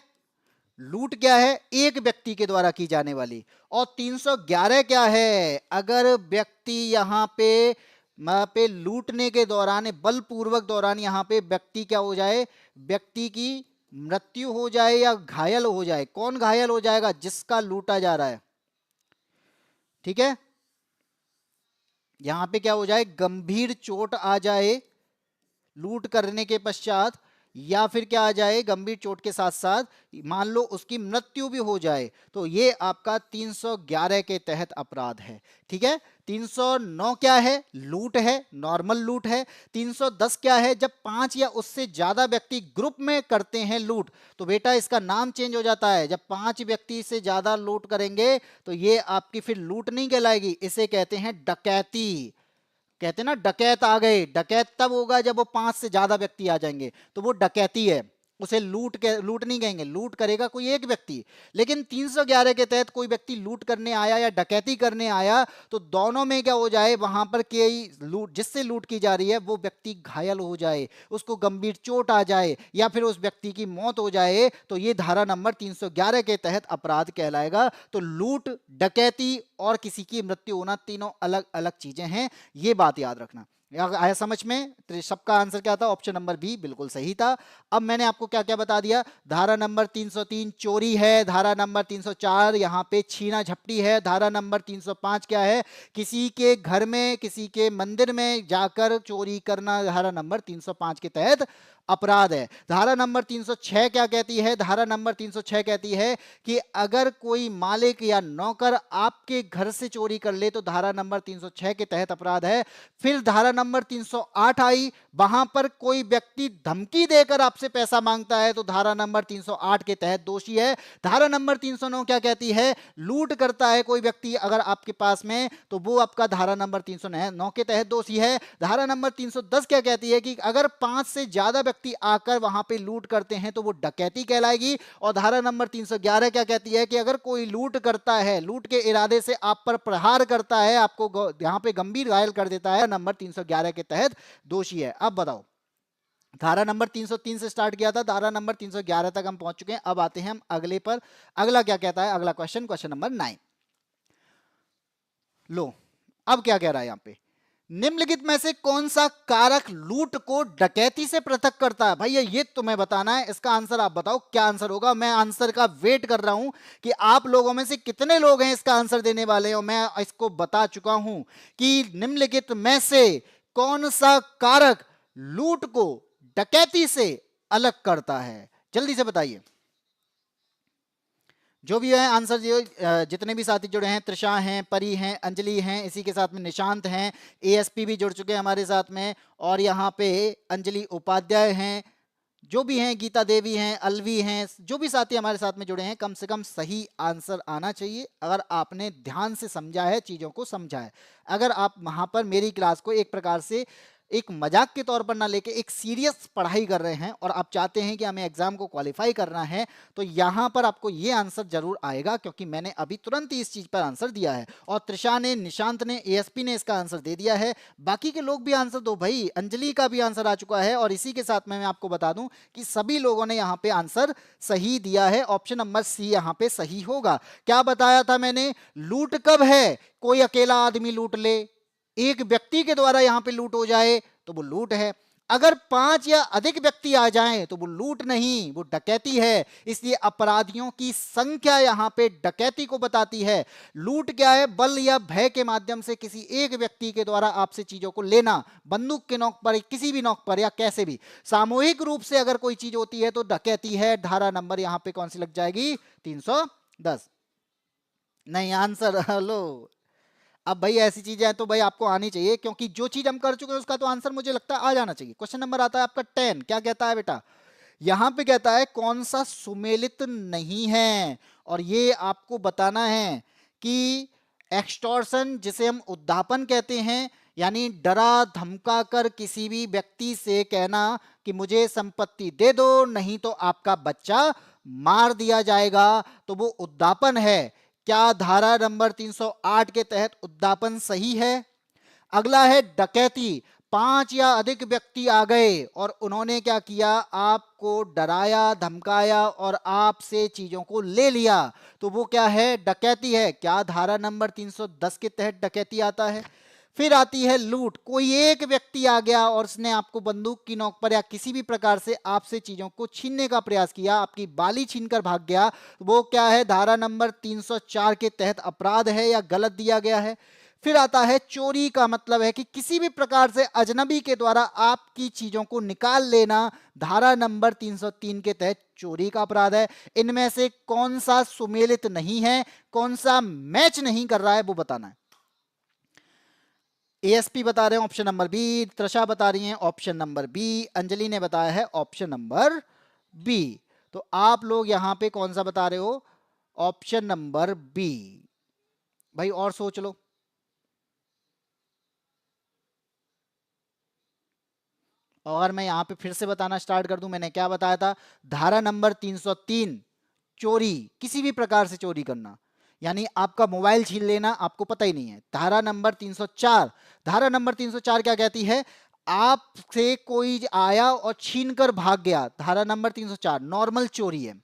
लूट क्या है, एक व्यक्ति के द्वारा की जाने वाली। और 311 क्या है, अगर व्यक्ति यहां पे वहां पे लूटने के दौरान, बलपूर्वक दौरान यहाँ पे व्यक्ति क्या हो जाए, व्यक्ति की मृत्यु हो जाए या घायल हो जाए। कौन घायल हो जाएगा? जिसका लूटा जा रहा है। ठीक है, यहां पे क्या हो जाए, गंभीर चोट आ जाए लूट करने के पश्चात, या फिर क्या आ जाए, गंभीर चोट के साथ साथ मान लो उसकी मृत्यु भी हो जाए, तो ये आपका 311 के तहत अपराध है। ठीक है, 309 क्या है? लूट है, नॉर्मल लूट है। 310 क्या है? जब 5 या उससे ज्यादा व्यक्ति ग्रुप में करते हैं लूट, तो बेटा इसका नाम चेंज हो जाता है। जब 5 व्यक्ति से ज्यादा लूट करेंगे तो ये आपकी फिर लूट नहीं कहलाएगी, इसे कहते हैं डकैती। कहते ना डकैत आ गए, डकैत तब होगा जब वो 5 से ज्यादा व्यक्ति आ जाएंगे, तो वो डकैती है। उसे लूट नहीं कहेंगे, लूट करेगा कोई एक व्यक्ति। लेकिन 311 के तहत कोई व्यक्ति लूट करने आया या डकैती करने आया, तो दोनों में क्या हो जाए, वहां पर कोई लूट, जिससे लूट की जा रही है वो व्यक्ति घायल हो जाए, उसको गंभीर चोट आ जाए, या फिर उस व्यक्ति की मौत हो जाए, तो ये धारा नंबर 311 के तहत अपराध कहलाएगा। तो लूट, डकैती और किसी की मृत्यु होना, तीनों अलग अलग चीजें हैं, ये बात याद रखना। आया समझ में? तो सबका आंसर क्या था? ऑप्शन नंबर बी बिल्कुल सही था। अब मैंने आपको क्या क्या बता दिया। धारा नंबर 303 चोरी है, धारा नंबर 304 यहाँ पे छीना झपटी है, धारा नंबर 305 क्या है, किसी के घर में, किसी के मंदिर में जाकर चोरी करना, धारा नंबर 305 के तहत अपराध है। धारा नंबर 306 क्या कहती है? धारा नंबर 306 कहती है कि अगर कोई मालिक या नौकर आपके घर से चोरी कर ले तो धारा नंबर 306 के तहत अपराध है। फिर धारा नंबर 308 आई, वहां पर कोई व्यक्ति धमकी देकर आपसे पैसा मांगता है तो धारा नंबर 308 के तहत दोषी है। धारा नंबर 309 क्या कहती है? लूट करता है कोई व्यक्ति अगर आपके पास में, तो वो आपका धारा नंबर 309 के तहत दोषी है। धारा नंबर 310 क्या कहती है कि अगर 5 से ज्यादा व्यक्ति आकर वहां पे लूट करते हैं तो वो डकैती कहलाएगी। और धारा नंबर 311 क्या कहती है कि अगर कोई लूट करता है, लूट के इरादे से आप पर प्रहार करता है, आपको यहां पे गंभीर घायल कर देता है, नंबर 311 के तहत दोषी है। अब बताओ, धारा नंबर 303 से स्टार्ट किया था, धारा नंबर 311 तक हम पहुंच चुके हैं। अब आते हैं हम अगले पर। अगला क्या कहता है? अगला क्वेश्चन, क्वेश्चन नंबर 9। लो, अब क्या कह रहा है यहां पे, निम्नलिखित में से कौन सा कारक लूट को डकैती से पृथक करता है? भैया ये तुम्हें बताना है, इसका आंसर आप बताओ क्या आंसर होगा। मैं आंसर का वेट कर रहा हूं कि आप लोगों में से कितने लोग हैं इसका आंसर देने वाले हो। मैं इसको बता चुका हूं कि निम्नलिखित में से कौन सा कारक लूट को डकैती से अलग करता है? जल्दी से बताइए। जो भी है आंसर, जितने भी साथी जुड़े हैं, त्रिषा हैं, परी हैं, अंजलि हैं, इसी के साथ में निशांत हैं, एएसपी भी जुड़ चुके हैं हमारे साथ में, और यहाँ पे अंजलि उपाध्याय हैं, जो भी हैं, गीता देवी हैं, अलवी हैं, जो भी साथी हमारे साथ में जुड़े हैं, कम से कम सही आंसर आना चाहिए अगर आपने ध्यान से समझा है, चीज़ों को समझा है। अगर आप वहाँ पर मेरी क्लास को एक प्रकार से एक मजाक के तौर पर ना लेके एक सीरियस पढ़ाई कर रहे हैं और आप चाहते हैं कि हमें एग्जाम को क्वालिफाई करना है, तो यहाँ पर आपको ये आंसर जरूर आएगा, क्योंकि मैंने अभी तुरंत ही इस चीज़ पर आंसर दिया है। और त्रिषा ने, निशांत ने, एएसपी ने इसका आंसर दे दिया है। बाकी के लोग भी आंसर दो भाई, अंजलि का भी आंसर आ चुका है। और इसी के साथ में मैं आपको बता दूं कि सभी लोगों ने यहाँ पे आंसर सही दिया है। ऑप्शन नंबर सी यहाँ पे सही होगा। क्या बताया था मैंने? लूट कब है? कोई अकेला आदमी लूट ले, एक व्यक्ति के द्वारा यहां पे लूट हो जाए तो वो लूट है। अगर 5 या अधिक व्यक्ति आ जाएं तो वो लूट नहीं, वो डकैती है। इसलिए अपराधियों की संख्या यहां पे डकैती को बताती है। लूट क्या है? बल या भय के माध्यम से किसी एक व्यक्ति के द्वारा आपसे चीजों को लेना, बंदूक के नोक पर, किसी भी नोक पर, या कैसे भी सामूहिक रूप से अगर कोई चीज होती है तो डकैती है। धारा नंबर यहां पे कौन सी लग जाएगी? 310। नहीं, आंसर लो। अब भाई ऐसी चीजें हैं तो भाई आपको आनी चाहिए, क्योंकि जो चीज हम कर चुके हैं उसका तो आंसर मुझे लगता है आ जाना चाहिए। क्वेश्चन नंबर आता है आपका 10। क्या कहता है बेटा? यहां पे कहता है कौन सा सुमेलित नहीं है, और ये आपको बताना है कि एक्सटॉर्शन, जिसे हम उद्धापन कहते हैं, यानी डरा धमका कर किसी भी व्यक्ति से कहना कि मुझे संपत्ति दे दो नहीं तो आपका बच्चा मार दिया जाएगा, तो वो उद्धापन है। क्या धारा नंबर 308 के तहत उद्दापन सही है? अगला है डकैती। 5 या अधिक व्यक्ति आ गए और उन्होंने क्या किया? आपको डराया, धमकाया और आपसे चीजों को ले लिया, तो वो क्या है? डकैती है। क्या धारा नंबर 310 के तहत डकैती आता है? फिर आती है लूट, कोई एक व्यक्ति आ गया और उसने आपको बंदूक की नोक पर या किसी भी प्रकार से आपसे चीजों को छीनने का प्रयास किया, आपकी बाली छीनकर भाग गया, वो क्या है, धारा नंबर 304 के तहत अपराध है या गलत दिया गया है। फिर आता है चोरी का मतलब है कि किसी भी प्रकार से अजनबी के द्वारा आपकी चीजों को निकाल लेना, धारा नंबर 303 के तहत चोरी का अपराध है। इनमें से कौन सा सुमेलित नहीं है, कौन सा मैच नहीं कर रहा है, वो बताना है। एएसपी बता रहे हैं ऑप्शन नंबर बी, त्रिशा बता रही हैं ऑप्शन नंबर बी, अंजलि ने बताया है ऑप्शन नंबर बी। तो आप लोग यहां पे कौन सा बता रहे हो, ऑप्शन नंबर बी। भाई और सोच लो। और मैं यहां पे फिर से बताना स्टार्ट कर दूं, मैंने क्या बताया था, धारा नंबर 303 चोरी, किसी भी प्रकार से चोरी करना, यानी आपका मोबाइल छीन लेना, आपको पता ही नहीं है। धारा नंबर 304, धारा नंबर 304 क्या कहती है, आपसे कोई आया और छीन कर भाग गया, धारा नंबर 304 नॉर्मल चोरी है।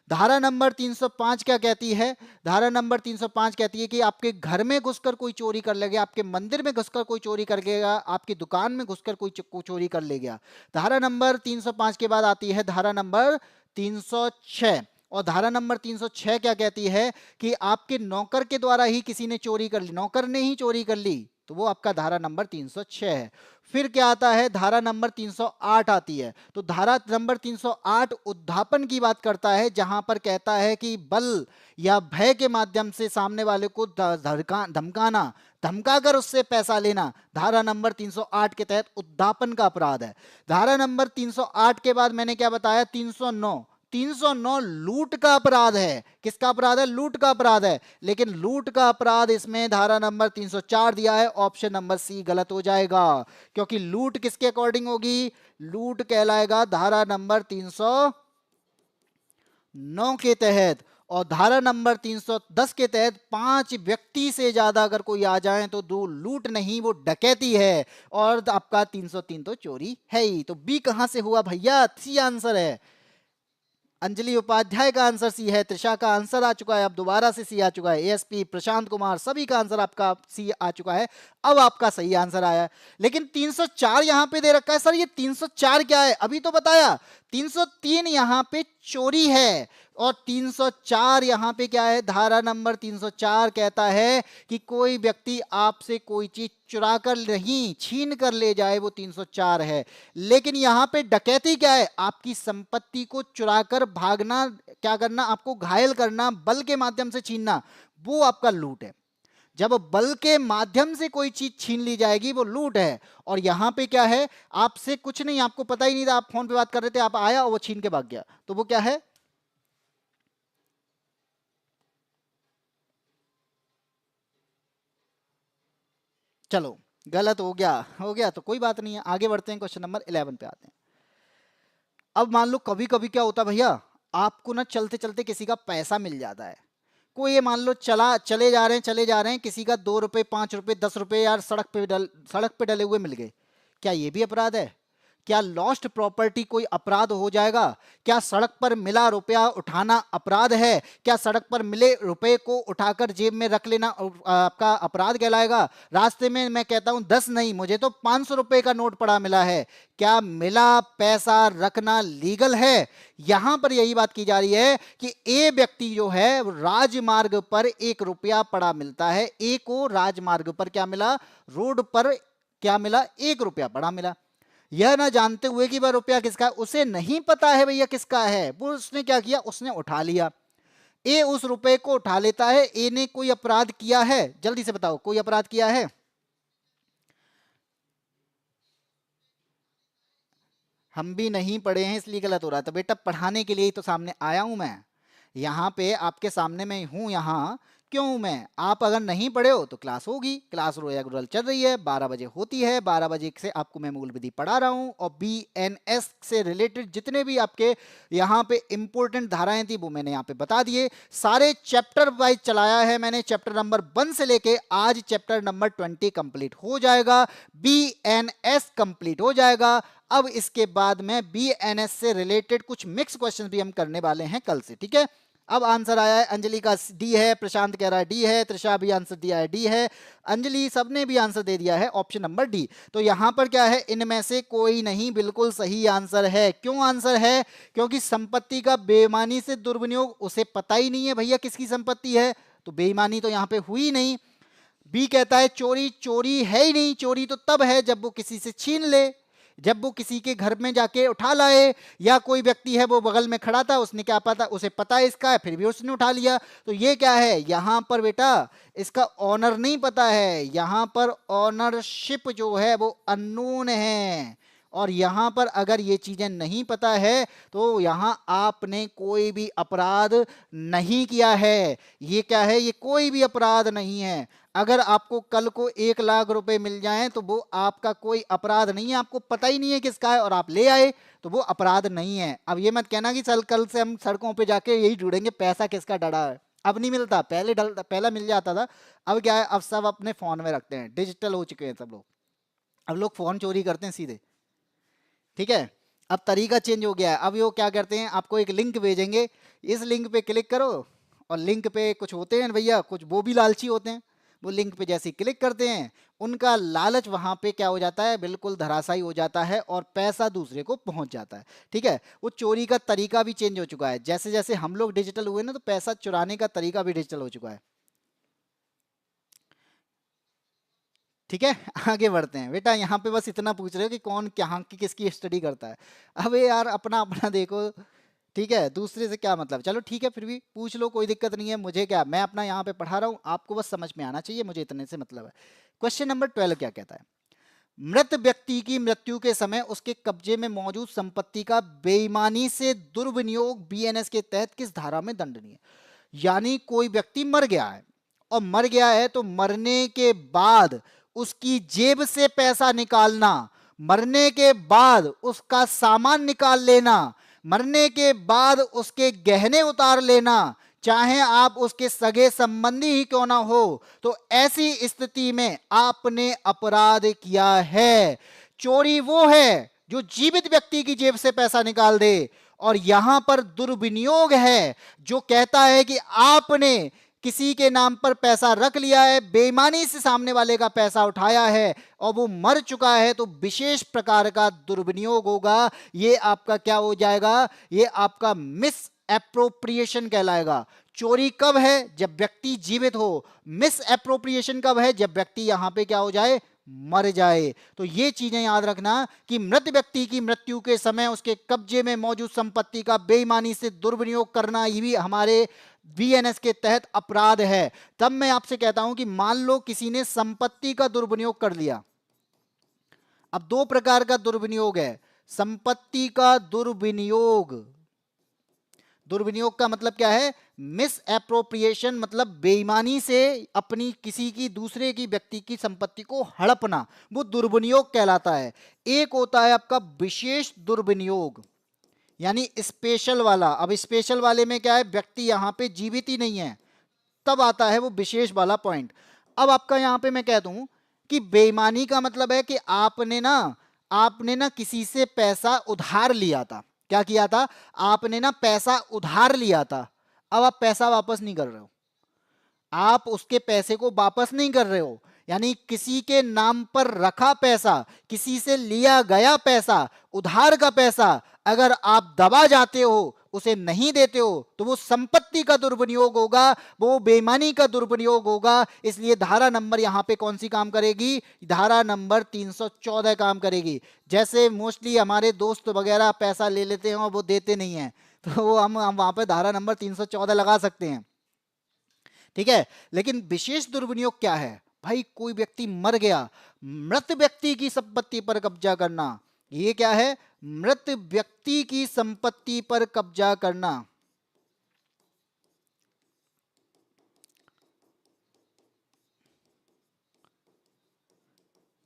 धारा नंबर 305 क्या कहती है, धारा नंबर 305 कहती है कि आपके घर में घुसकर कोई चोरी कर ले गया, आपके मंदिर में घुसकर कोई चोरी कर गया, आपकी दुकान में घुसकर कोई चोरी कर ले गया। धारा नंबर 305 के बाद आती है धारा नंबर 306, और धारा नंबर 306 क्या कहती है कि आपके नौकर के द्वारा ही किसी ने चोरी कर ली, नौकर ने ही चोरी कर ली, तो वो आपका धारा नंबर 306 है। फिर क्या आता है, धारा नंबर 308 आती है। तो धारा नंबर 308 उद्धापन की बात करता है, जहां पर कहता है कि बल या भय के माध्यम से सामने वाले को धमकाना, धमकाकर उससे पैसा लेना, धारा नंबर 308 के तहत उद्धापन का अपराध है। धारा नंबर 308 के बाद मैंने क्या बताया, 309, 309 लूट का अपराध है। किसका अपराध है, लूट का अपराध है। लेकिन लूट का अपराध इसमें धारा नंबर 304 दिया है, ऑप्शन नंबर सी गलत हो जाएगा, क्योंकि लूट किसके अकॉर्डिंग होगी, लूट कहलाएगा धारा नंबर 309 के तहत। और धारा नंबर 310 के तहत 5 व्यक्ति से ज्यादा अगर कोई आ जाए तो दो लूट नहीं, वो डकैती है। और आपका 303 तो चोरी है ही। तो बी कहां से हुआ भैया, सी आंसर है। अंजलि उपाध्याय का आंसर सी है, त्रिशा का आंसर आ चुका है, अब दोबारा से सी आ चुका है, एएसपी प्रशांत कुमार सभी का आंसर आपका सी आ चुका है। अब आपका सही आंसर आया। लेकिन 304 यहां पे दे रखा है, सर ये 304 क्या है, अभी तो बताया। 303 यहां पे चोरी है, और 304 यहां पे क्या है, धारा नंबर 304 कहता है कि कोई व्यक्ति आपसे कोई चीज चुरा कर नहीं, छीन कर ले जाए, वो 304 है। लेकिन यहां पे डकैती क्या है, आपकी संपत्ति को चुराकर भागना, क्या करना, आपको घायल करना, बल के माध्यम से छीनना, वो आपका लूट है। जब बल के माध्यम से कोई चीज छीन ली जाएगी वो लूट है। और यहां पे क्या है, आपसे कुछ नहीं, आपको पता ही नहीं था, आप फोन पे बात कर रहे थे, आप आया और वो छीन के भाग गया, तो वो क्या है, चलो गलत हो गया, हो गया तो कोई बात नहीं है, आगे बढ़ते हैं, क्वेश्चन नंबर 11 पे आते हैं। अब मान लो कभी कभी क्या होता है भैया, आपको ना चलते चलते किसी का पैसा मिल जाता है। कोई ये मान लो चले जा रहे हैं, चले जा रहे हैं, किसी का 2 रुपए 5 रुपए 10 रुपए यार सड़क पे डले हुए मिल गए, क्या ये भी अपराध है? क्या लॉस्ट प्रॉपर्टी कोई अपराध हो जाएगा? क्या सड़क पर मिला रुपया उठाना अपराध है? क्या सड़क पर मिले रुपए को उठाकर जेब में रख लेना आपका अपराध कहलाएगा? रास्ते में मैं कहता हूं 10 नहीं, मुझे तो 500 रुपए का नोट पड़ा मिला है, क्या मिला पैसा रखना लीगल है? यहां पर यही बात की जा रही है कि ए व्यक्ति जो है राजमार्ग पर 1 रुपया पड़ा मिलता है, ए को राजमार्ग पर क्या मिला, रोड पर क्या मिला, 1 रुपया पड़ा मिला। यह ना जानते हुए कि वह रुपया किसका है, उसे नहीं पता है भैया किसका है, वो उसने क्या किया, उसने उठा लिया। ए उस रुपए को उठा लेता है। ए ने कोई अपराध किया है, जल्दी से बताओ, कोई अपराध किया है? हम भी नहीं पढ़े हैं इसलिए गलत हो रहा था बेटा, पढ़ाने के लिए ही तो सामने आया हूं मैं, यहाँ पे आपके सामने मैं हूं, यहाँ क्यों हूं मैं? आप अगर नहीं पढ़े हो तो क्लास होगी, क्लास रेगुलर चल रही है, 12 बजे होती है, 12 बजे से आपको मैं मूल विधि पढ़ा रहा हूं, और BNS से रिलेटेड जितने भी आपके यहाँ पे इंपॉर्टेंट धाराएं थी वो मैंने यहाँ पे बता दिए। सारे चैप्टर वाइज चलाया है मैंने, चैप्टर नंबर 1 से लेके आज चैप्टर नंबर 20 कंप्लीट हो जाएगा, BNS कंप्लीट हो जाएगा। अब इसके बाद में BNS से रिलेटेड कुछ मिक्स क्वेश्चन भी हम करने वाले हैं कल से, ठीक है? अब आंसर आया है अंजलि का डी है, प्रशांत कह रहा है डी है, त्रिषा भी आंसर दिया है डी है, अंजलि सबने भी आंसर दे दिया है ऑप्शन नंबर डी। तो यहां पर क्या है, इनमें से कोई नहीं बिल्कुल सही आंसर है। क्यों आंसर है? क्योंकि संपत्ति का बेईमानी से दुर्विनियोग, उसे पता ही नहीं है भैया किसकी संपत्ति है, तो बेईमानी तो यहां पे हुई नहीं। बी कहता है चोरी, चोरी है ही नहीं, चोरी तो तब है जब वो किसी से छीन ले, जब वो किसी के घर में जाके उठा लाए, या कोई व्यक्ति है वो बगल में खड़ा था, उसने क्या पता, उसे पता है इसका है, फिर भी उसने उठा लिया। तो ये क्या है यहां पर बेटा, इसका ऑनर नहीं पता है, यहां पर ऑनरशिप जो है वो अननोन है। और यहां पर अगर ये चीजें नहीं पता है तो यहां आपने कोई भी अपराध नहीं किया है। ये क्या है, ये कोई भी अपराध नहीं है। अगर आपको कल को 1 लाख रुपए मिल जाएं तो वो आपका कोई अपराध नहीं है, आपको पता ही नहीं है किसका है और आप ले आए तो वो अपराध नहीं है। अब ये मत कहना कि कल से हम सड़कों पे जाके यही ढूंढेंगे पैसा किसका डरा है। अब नहीं मिलता, पहला मिल जाता था। अब क्या है, अब सब अपने फोन में रखते हैं, डिजिटल हो चुके हैं सब लोग। अब लोग फोन चोरी करते हैं सीधे, ठीक है। अब तरीका चेंज हो गया है। अब वो क्या करते हैं, आपको एक लिंक भेजेंगे, इस लिंक पे क्लिक करो, और लिंक पे कुछ होते हैं भैया, कुछ वो भी लालची होते हैं, वो लिंक पे जैसे ही क्लिक करते हैं उनका लालच वहां पे क्या हो जाता है, बिल्कुल धराशायी हो जाता है और पैसा दूसरे को पहुंच जाता है। ठीक है, वो चोरी का तरीका भी चेंज हो चुका है। जैसे जैसे हम लोग डिजिटल हुए ना, तो पैसा चुराने का तरीका भी डिजिटल हो चुका है। ठीक है, आगे बढ़ते हैं बेटा। यहाँ पे बस इतना पूछ रहे हो कि कौन क्या की किसकी स्टडी करता है। अब यार अपना अपना देखो, ठीक है, दूसरे से क्या मतलब। चलो ठीक है, फिर भी पूछ लो, कोई दिक्कत नहीं है, मुझे क्या, मैं अपना यहाँ पे पढ़ा रहा हूँ, आपको बस समझ में आना चाहिए, मुझे इतने से मतलब है। क्वेश्चन नंबर 12 क्या कहता है, मृत व्यक्ति की मृत्यु के समय उसके कब्जे में मौजूद संपत्ति का बेईमानी से दुर्विनियोग बीएनएस के तहत किस धारा में दंडनीय है। यानी कोई व्यक्ति मर गया है, और मर गया है तो मरने के बाद उसकी जेब से पैसा निकालना, मरने के बाद उसका सामान निकाल लेना, मरने के बाद उसके गहने उतार लेना, चाहे आप उसके सगे संबंधी ही क्यों ना हो, तो ऐसी स्थिति में आपने अपराध किया है। चोरी वो है जो जीवित व्यक्ति की जेब से पैसा निकाल दे, और यहां पर दुर्विनियोग है जो कहता है कि आपने किसी के नाम पर पैसा रख लिया है, बेईमानी से सामने वाले का पैसा उठाया है और वो मर चुका है, तो विशेष प्रकार का दुर्विनियोग होगा। ये आपका क्या हो जाएगा, ये आपका मिस एप्रोप्रिएशन कहलाएगा। चोरी कब है, जब व्यक्ति जीवित हो। मिस एप्रोप्रिएशन कब है, जब व्यक्ति यहां पे क्या हो जाए, मर जाए। तो ये चीजें याद रखना कि मृत व्यक्ति की मृत्यु के समय उसके कब्जे में मौजूद संपत्ति का बेईमानी से दुर्विनियोग करना ये भी हमारे बीएनएस के तहत अपराध है। तब मैं आपसे कहता हूं कि मान लो किसी ने संपत्ति का दुर्विनियोग कर लिया। अब 2 प्रकार का दुर्विनियोग है, संपत्ति का दुर्विनियोग। दुर्विनियोग का मतलब क्या है, मिस एप्रोप्रिएशन, मतलब बेईमानी से अपनी किसी की, दूसरे की, व्यक्ति की संपत्ति को हड़पना, वो दुर्विनियोग कहलाता है। एक होता है आपका विशेष दुर्विनियोग, यानी स्पेशल वाला। अब स्पेशल वाले में क्या है, व्यक्ति यहां पे जीवित ही नहीं है, तब आता है वो विशेष वाला पॉइंट। अब आपका यहां पे मैं कह दूं कि बेईमानी का मतलब है कि आपने ना किसी से पैसा उधार लिया था। क्या किया था, आपने ना पैसा उधार लिया था, अब आप पैसा वापस नहीं कर रहे हो, आप उसके पैसे को वापस नहीं कर रहे हो। यानी किसी के नाम पर रखा पैसा, किसी से लिया गया पैसा, उधार का पैसा, अगर आप दबा जाते हो, उसे नहीं देते हो, तो वो संपत्ति का दुर्विनियोग होगा, वो बेईमानी का दुर्विनियोग होगा। इसलिए धारा नंबर यहां पे कौन सी काम करेगी, धारा नंबर 314 काम करेगी। जैसे मोस्टली हमारे दोस्त वगैरह पैसा ले लेते हैं और वो देते नहीं है, तो वो हम वहां पे धारा नंबर 314 लगा सकते हैं। ठीक है, लेकिन विशेष दुर्विनियोग क्या है भाई, कोई व्यक्ति मर गया, मृत व्यक्ति की संपत्ति पर कब्जा करना। ये क्या है, मृत व्यक्ति की संपत्ति पर कब्जा करना।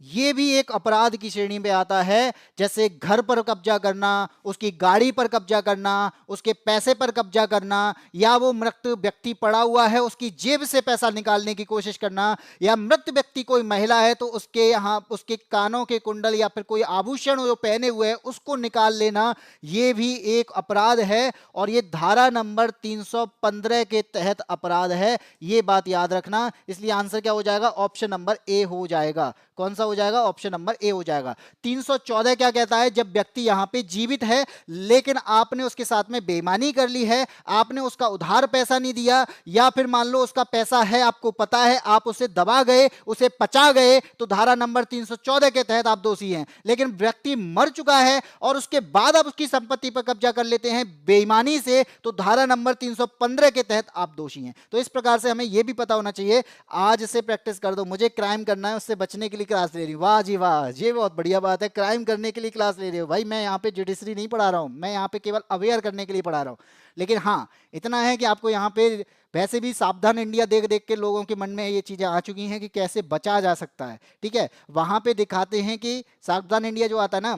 ये भी एक अपराध की श्रेणी में आता है। जैसे घर पर कब्जा करना, उसकी गाड़ी पर कब्जा करना, उसके पैसे पर कब्जा करना, या वो मृत व्यक्ति पड़ा हुआ है उसकी जेब से पैसा निकालने की कोशिश करना, या मृत व्यक्ति कोई महिला है तो उसके यहाँ उसके कानों के कुंडल या फिर कोई आभूषण जो पहने हुए है उसको निकाल लेना, ये भी एक अपराध है और ये धारा नंबर 315 के तहत अपराध है। ये बात याद रखना। इसलिए आंसर क्या हो जाएगा? ऑप्शन नंबर ए हो जाएगा। कौन सा हो जाएगा? ऑप्शन नंबर ए हो जाएगा। 314 क्या कहता है? जब व्यक्ति यहां पे जीवित है लेकिन आपने उसके साथ में बेईमानी कर ली है, आपने उसका उधार पैसा नहीं दिया, या फिर मान लो उसका पैसा है आपको पता है, आप उसे दबा गए, उसे पचा गए, तो धारा नंबर 314 के तहत आप दोषी हैं। लेकिन व्यक्ति मर चुका है और उसके बाद आप उसकी संपत्ति पर कब्जा कर लेते हैं बेईमानी से, तो धारा नंबर 315 के तहत आप दोषी हैं। तो इस प्रकार से हमें यह भी पता होना चाहिए। आज से प्रैक्टिस कर दो, मुझे क्राइम करना है, उससे बचने के लिए क्लास ले रही हूँ। वाह जी वाह, ये बहुत बढ़िया बात है, क्राइम करने के लिए क्लास ले रहे हो। भाई मैं यहाँ पे जुडिशरी नहीं पढ़ा रहा हूँ, मैं यहाँ पे केवल अवेयर करने के लिए पढ़ा रहा हूँ। लेकिन हाँ, इतना है कि आपको यहाँ पे वैसे भी सावधान इंडिया देख देख के लोगों के मन में ये चीजें आ चुकी हैं कि कैसे बचा जा सकता है। ठीक है, वहां पे दिखाते हैं कि सावधान इंडिया जो आता है ना,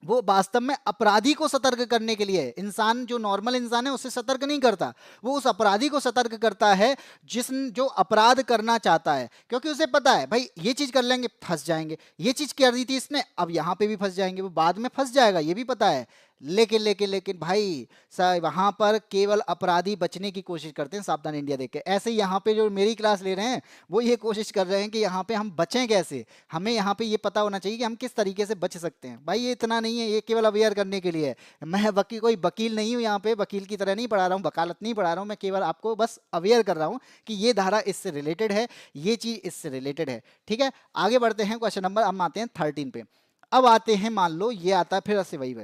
वो वास्तव में अपराधी को सतर्क करने के लिए, इंसान जो नॉर्मल इंसान है उससे सतर्क नहीं करता, वो उस अपराधी को सतर्क करता है जो अपराध करना चाहता है। क्योंकि उसे पता है भाई ये चीज कर लेंगे फंस जाएंगे, ये चीज कर दी थी इसने, अब यहां पे भी फंस जाएंगे, वो बाद में फंस जाएगा, ये भी पता है। लेकिन भाई वहां पर केवल अपराधी बचने की कोशिश करते हैं सावधान इंडिया देख के। ऐसे यहाँ पे जो मेरी क्लास ले रहे हैं वो ये कोशिश कर रहे हैं कि यहाँ पे हम बचें कैसे, हमें यहाँ पे ये पता होना चाहिए कि हम किस तरीके से बच सकते हैं। भाई ये इतना नहीं है, ये केवल अवेयर करने के लिए है। मैं वकील, कोई वकील नहीं हूँ यहाँ पे, वकील की तरह नहीं पढ़ा रहा हूँ, वकालत नहीं पढ़ा रहा हूँ, मैं केवल आपको बस अवेयर कर रहा हूँ कि ये धारा इससे रिलेटेड है, ये चीज इससे रिलेटेड है। ठीक है, आगे बढ़ते हैं। क्वेश्चन नंबर हम आते हैं 13 पे। अब आते हैं, मान लो ये आता है फिर से वही,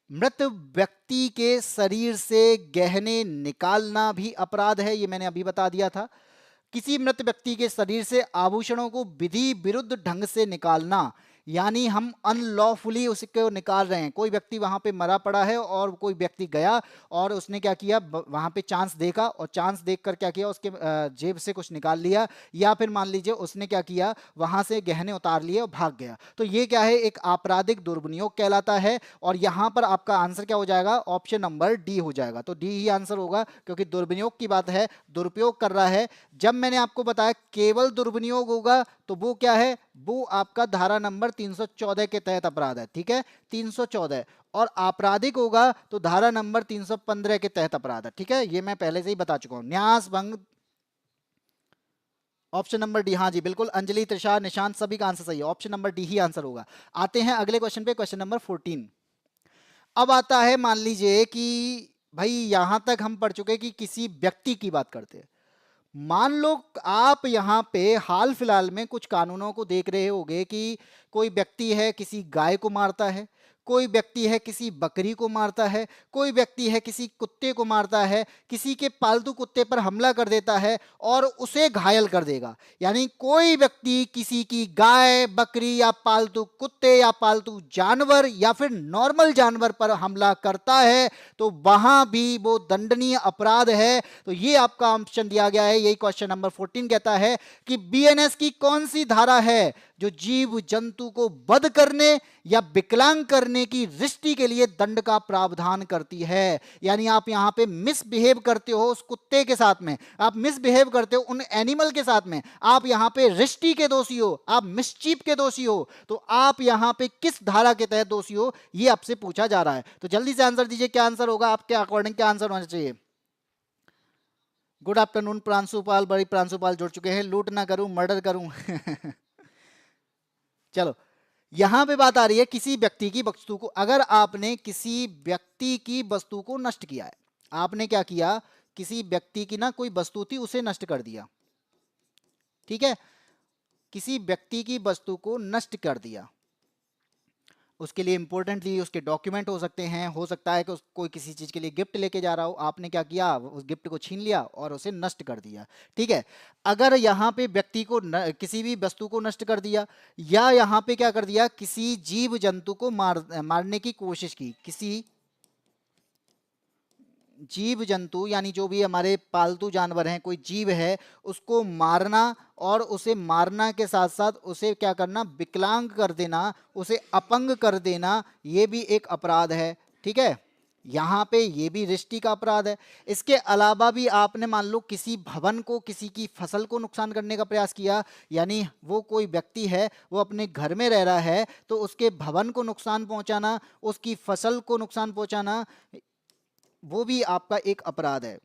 मृत व्यक्ति के शरीर से गहने निकालना भी अपराध है, ये मैंने अभी बता दिया था। किसी मृत व्यक्ति के शरीर से आभूषणों को विधि विरुद्ध ढंग से निकालना, यानी हम अनलॉफुली उसको निकाल रहे हैं। कोई व्यक्ति वहां पे मरा पड़ा है और कोई व्यक्ति गया और उसने क्या किया, वहां पे चांस देखा और चांस देखकर क्या किया, उसके जेब से कुछ निकाल लिया, या फिर मान लीजिए उसने क्या किया, वहां से गहने उतार लिए और भाग गया। तो ये क्या है, एक आपराधिक दुर्विनियोग कहलाता है। और यहां पर आपका आंसर क्या हो जाएगा? ऑप्शन नंबर डी हो जाएगा। तो डी ही आंसर होगा, क्योंकि दुर्विनियोग की बात है, दुरुपयोग कर रहा है। जब मैंने आपको बताया केवल दुर्विनियोग होगा तो वो क्या है, वो आपका धारा नंबर 314 के तहत अपराध है। ठीक है, 314। और आपराधिक होगा तो धारा नंबर 315 के तहत अपराध है। ठीक है, ये मैं पहले से ही बता चुका हूं। न्यास भंग, ऑप्शन नंबर डी, हाँ जी बिल्कुल, अंजलि, त्रिषा, निशांत, सभी का आंसर सही है। ऑप्शन नंबर डी ही आंसर होगा। आते हैं अगले क्वेश्चन पे, क्वेश्चन नंबर 14। अब आता है, मान लीजिए कि भाई यहां तक हम पढ़ चुके कि किसी व्यक्ति की बात करते हैं। मान लो आप यहाँ पे हाल फिलहाल में कुछ कानूनों को देख रहे होंगे कि कोई व्यक्ति है किसी गाय को मारता है, कोई व्यक्ति है किसी बकरी को मारता है, कोई व्यक्ति है किसी कुत्ते को मारता है, किसी के पालतू कुत्ते पर हमला कर देता है और उसे घायल कर देगा। यानी कोई व्यक्ति किसी की गाय, बकरी या पालतू कुत्ते या पालतू जानवर या फिर नॉर्मल जानवर पर हमला करता है तो वहां भी वो दंडनीय अपराध है। तो ये आपका ऑप्शन दिया गया है, यही क्वेश्चन नंबर 14 कहता है कि बीएनएस की कौन सी धारा है जो जीव जंतु को वध करने या विकलांग करने की दृष्टि के लिए दंड का प्रावधान करती है। यानी आप यहां पे मिसबिहेव करते हो उस कुत्ते के साथ में, आप मिसबिहेव करते हो उन एनिमल के साथ में, आप यहां पे रिष्टि के दोषी हो, आप मिसचीफ के दोषी हो, तो आप यहां पे किस धारा के तहत दोषी हो, ये आपसे पूछा जा रहा है। तो जल्दी से आंसर दीजिए, क्या आंसर होगा आपके अकॉर्डिंग, क्या आंसर होना चाहिए? गुड आफ्टरनून प्रांशुपाल, बड़ी प्रांशुपाल जुड़ चुके हैं। लूट ना करूं, मर्डर करूं। चलो, यहां पे बात आ रही है किसी व्यक्ति की वस्तु को, अगर आपने किसी व्यक्ति की वस्तु को नष्ट किया है, आपने क्या किया, किसी व्यक्ति की ना कोई वस्तु थी उसे नष्ट कर दिया। ठीक है, किसी व्यक्ति की वस्तु को नष्ट कर दिया, उसके लिए इंपॉर्टेंटली उसके डॉक्यूमेंट हो सकते हैं, हो सकता है कि कोई किसी चीज के लिए गिफ्ट लेके जा रहा हो, आपने क्या किया, उस गिफ्ट को छीन लिया और उसे नष्ट कर दिया। ठीक है, अगर यहाँ पे व्यक्ति को किसी भी वस्तु को नष्ट कर दिया, या यहाँ पे क्या कर दिया, किसी जीव जंतु को मारने की कोशिश की, किसी जीव जंतु यानी जो भी हमारे पालतू जानवर हैं, कोई जीव है, उसको मारना और उसे मारना के साथ साथ उसे क्या करना, विकलांग कर देना, उसे अपंग कर देना, ये भी एक अपराध है। ठीक है, यहाँ पे ये भी रिष्टि का अपराध है। इसके अलावा भी आपने मान लो किसी भवन को, किसी की फसल को नुकसान करने का प्रयास किया, यानी वो कोई व्यक्ति है, वो अपने घर में रह रहा है, तो उसके भवन को नुकसान पहुंचाना, उसकी फसल को नुकसान पहुंचाना, वो भी आपका एक अपराध है।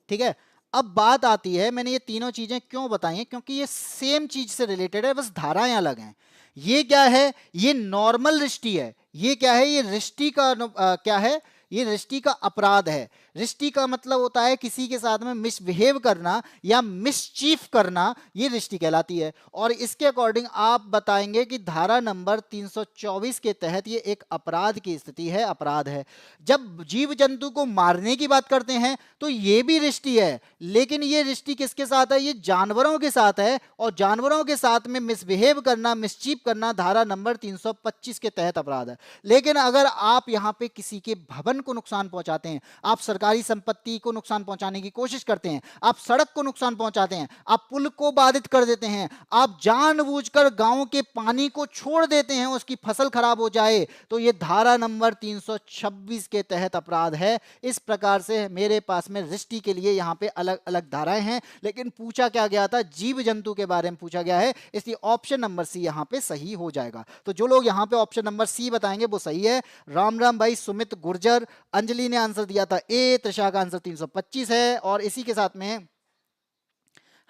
ठीक है, अब बात आती है, मैंने ये तीनों चीजें क्यों बताई हैं, क्योंकि ये सेम चीज से रिलेटेड है, बस धाराएं अलग हैं। ये क्या है, ये नॉर्मल रिष्टि है। ये क्या है, ये रिष्टि का क्या है, ये रिष्टि का अपराध है। रिष्टि का मतलब होता है किसी के साथ में मिसबिहेव करना या मिसचीफ करना, ये रिष्टि कहलाती है। और इसके अकॉर्डिंग आप बताएंगे कि धारा नंबर 324 के तहत ये एक अपराध की स्थिति है, अपराध है। जब जीव जंतु को मारने की बात करते हैं तो ये भी रिष्टि है, लेकिन ये रिष्टि किसके साथ है, ये जानवरों के साथ है। और जानवरों के साथ में मिसबिहेव करना, मिसचीफ करना धारा नंबर 325 के तहत अपराध है। लेकिन अगर आप यहाँ पे किसी के भवन को नुकसान पहुंचाते हैं, आप सरकारी संपत्ति को नुकसान पहुंचाने की कोशिश करते हैं, आप सड़क को नुकसान पहुंचाते हैं, आप पुल को बाधित कर देते हैं, आप जानबूझकर गांव के पानी को छोड़ देते हैं, उसकी फसल खराब हो जाए, तो ये धारा नंबर 326 के तहत अपराध है। इस प्रकार से मेरे पास में रिष्टि के लिए यहाँ पे अलग अलग धाराएं हैं, लेकिन पूछा क्या गया था, जीव जंतु के बारे में पूछा गया है, इसलिए ऑप्शन नंबर सी यहाँ पे सही हो जाएगा। तो जो लोग यहाँ पे ऑप्शन नंबर सी बताएंगे वो सही है। राम राम भाई, सुमित गुर्जर, अंजलि ने आंसर दिया था ए, त्रिशा का आंसर 325 है। और इसी के साथ में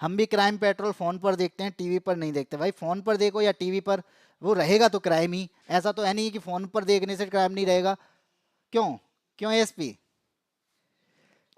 हम भी क्राइम पेट्रोल फोन पर देखते हैं, टीवी पर नहीं देखते। भाई फोन पर देखो या टीवी पर, वो रहेगा तो क्राइम ही, ऐसा तो है नहीं कि फोन पर देखने से क्राइम नहीं रहेगा। क्यों, क्यों SP,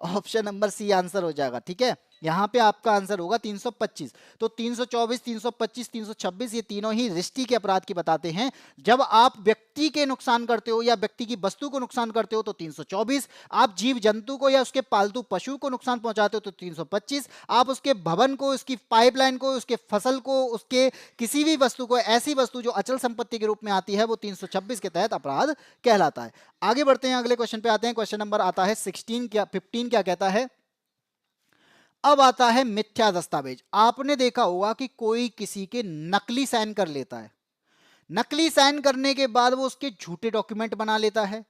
option number C answer हो जाएगा। ठीक है, यहां पे आपका आंसर होगा 325। तो 324, 325, 326 ये तीनों ही रिष्टि के अपराध की बताते हैं। जब आप व्यक्ति के नुकसान करते हो या व्यक्ति की वस्तु को नुकसान करते हो तो 324, आप जीव जंतु को या उसके पालतू पशु को नुकसान पहुंचाते हो तो 325, आप उसके भवन को, उसकी पाइपलाइन को, उसके फसल को, उसके किसी भी वस्तु को, ऐसी वस्तु जो अचल संपत्ति के रूप में आती है, वो 326 के तहत अपराध कहलाता है। आगे बढ़ते हैं, अगले क्वेश्चन पे आते हैं। क्वेश्चन नंबर आता है 15 क्या कहता है। अब आता है मिथ्या दस्तावेज। आपने देखा होगा कि कोई किसी के नकली साइन कर लेता है, नकली साइन करने के बाद वो उसके झूठे डॉक्यूमेंट बना लेता है।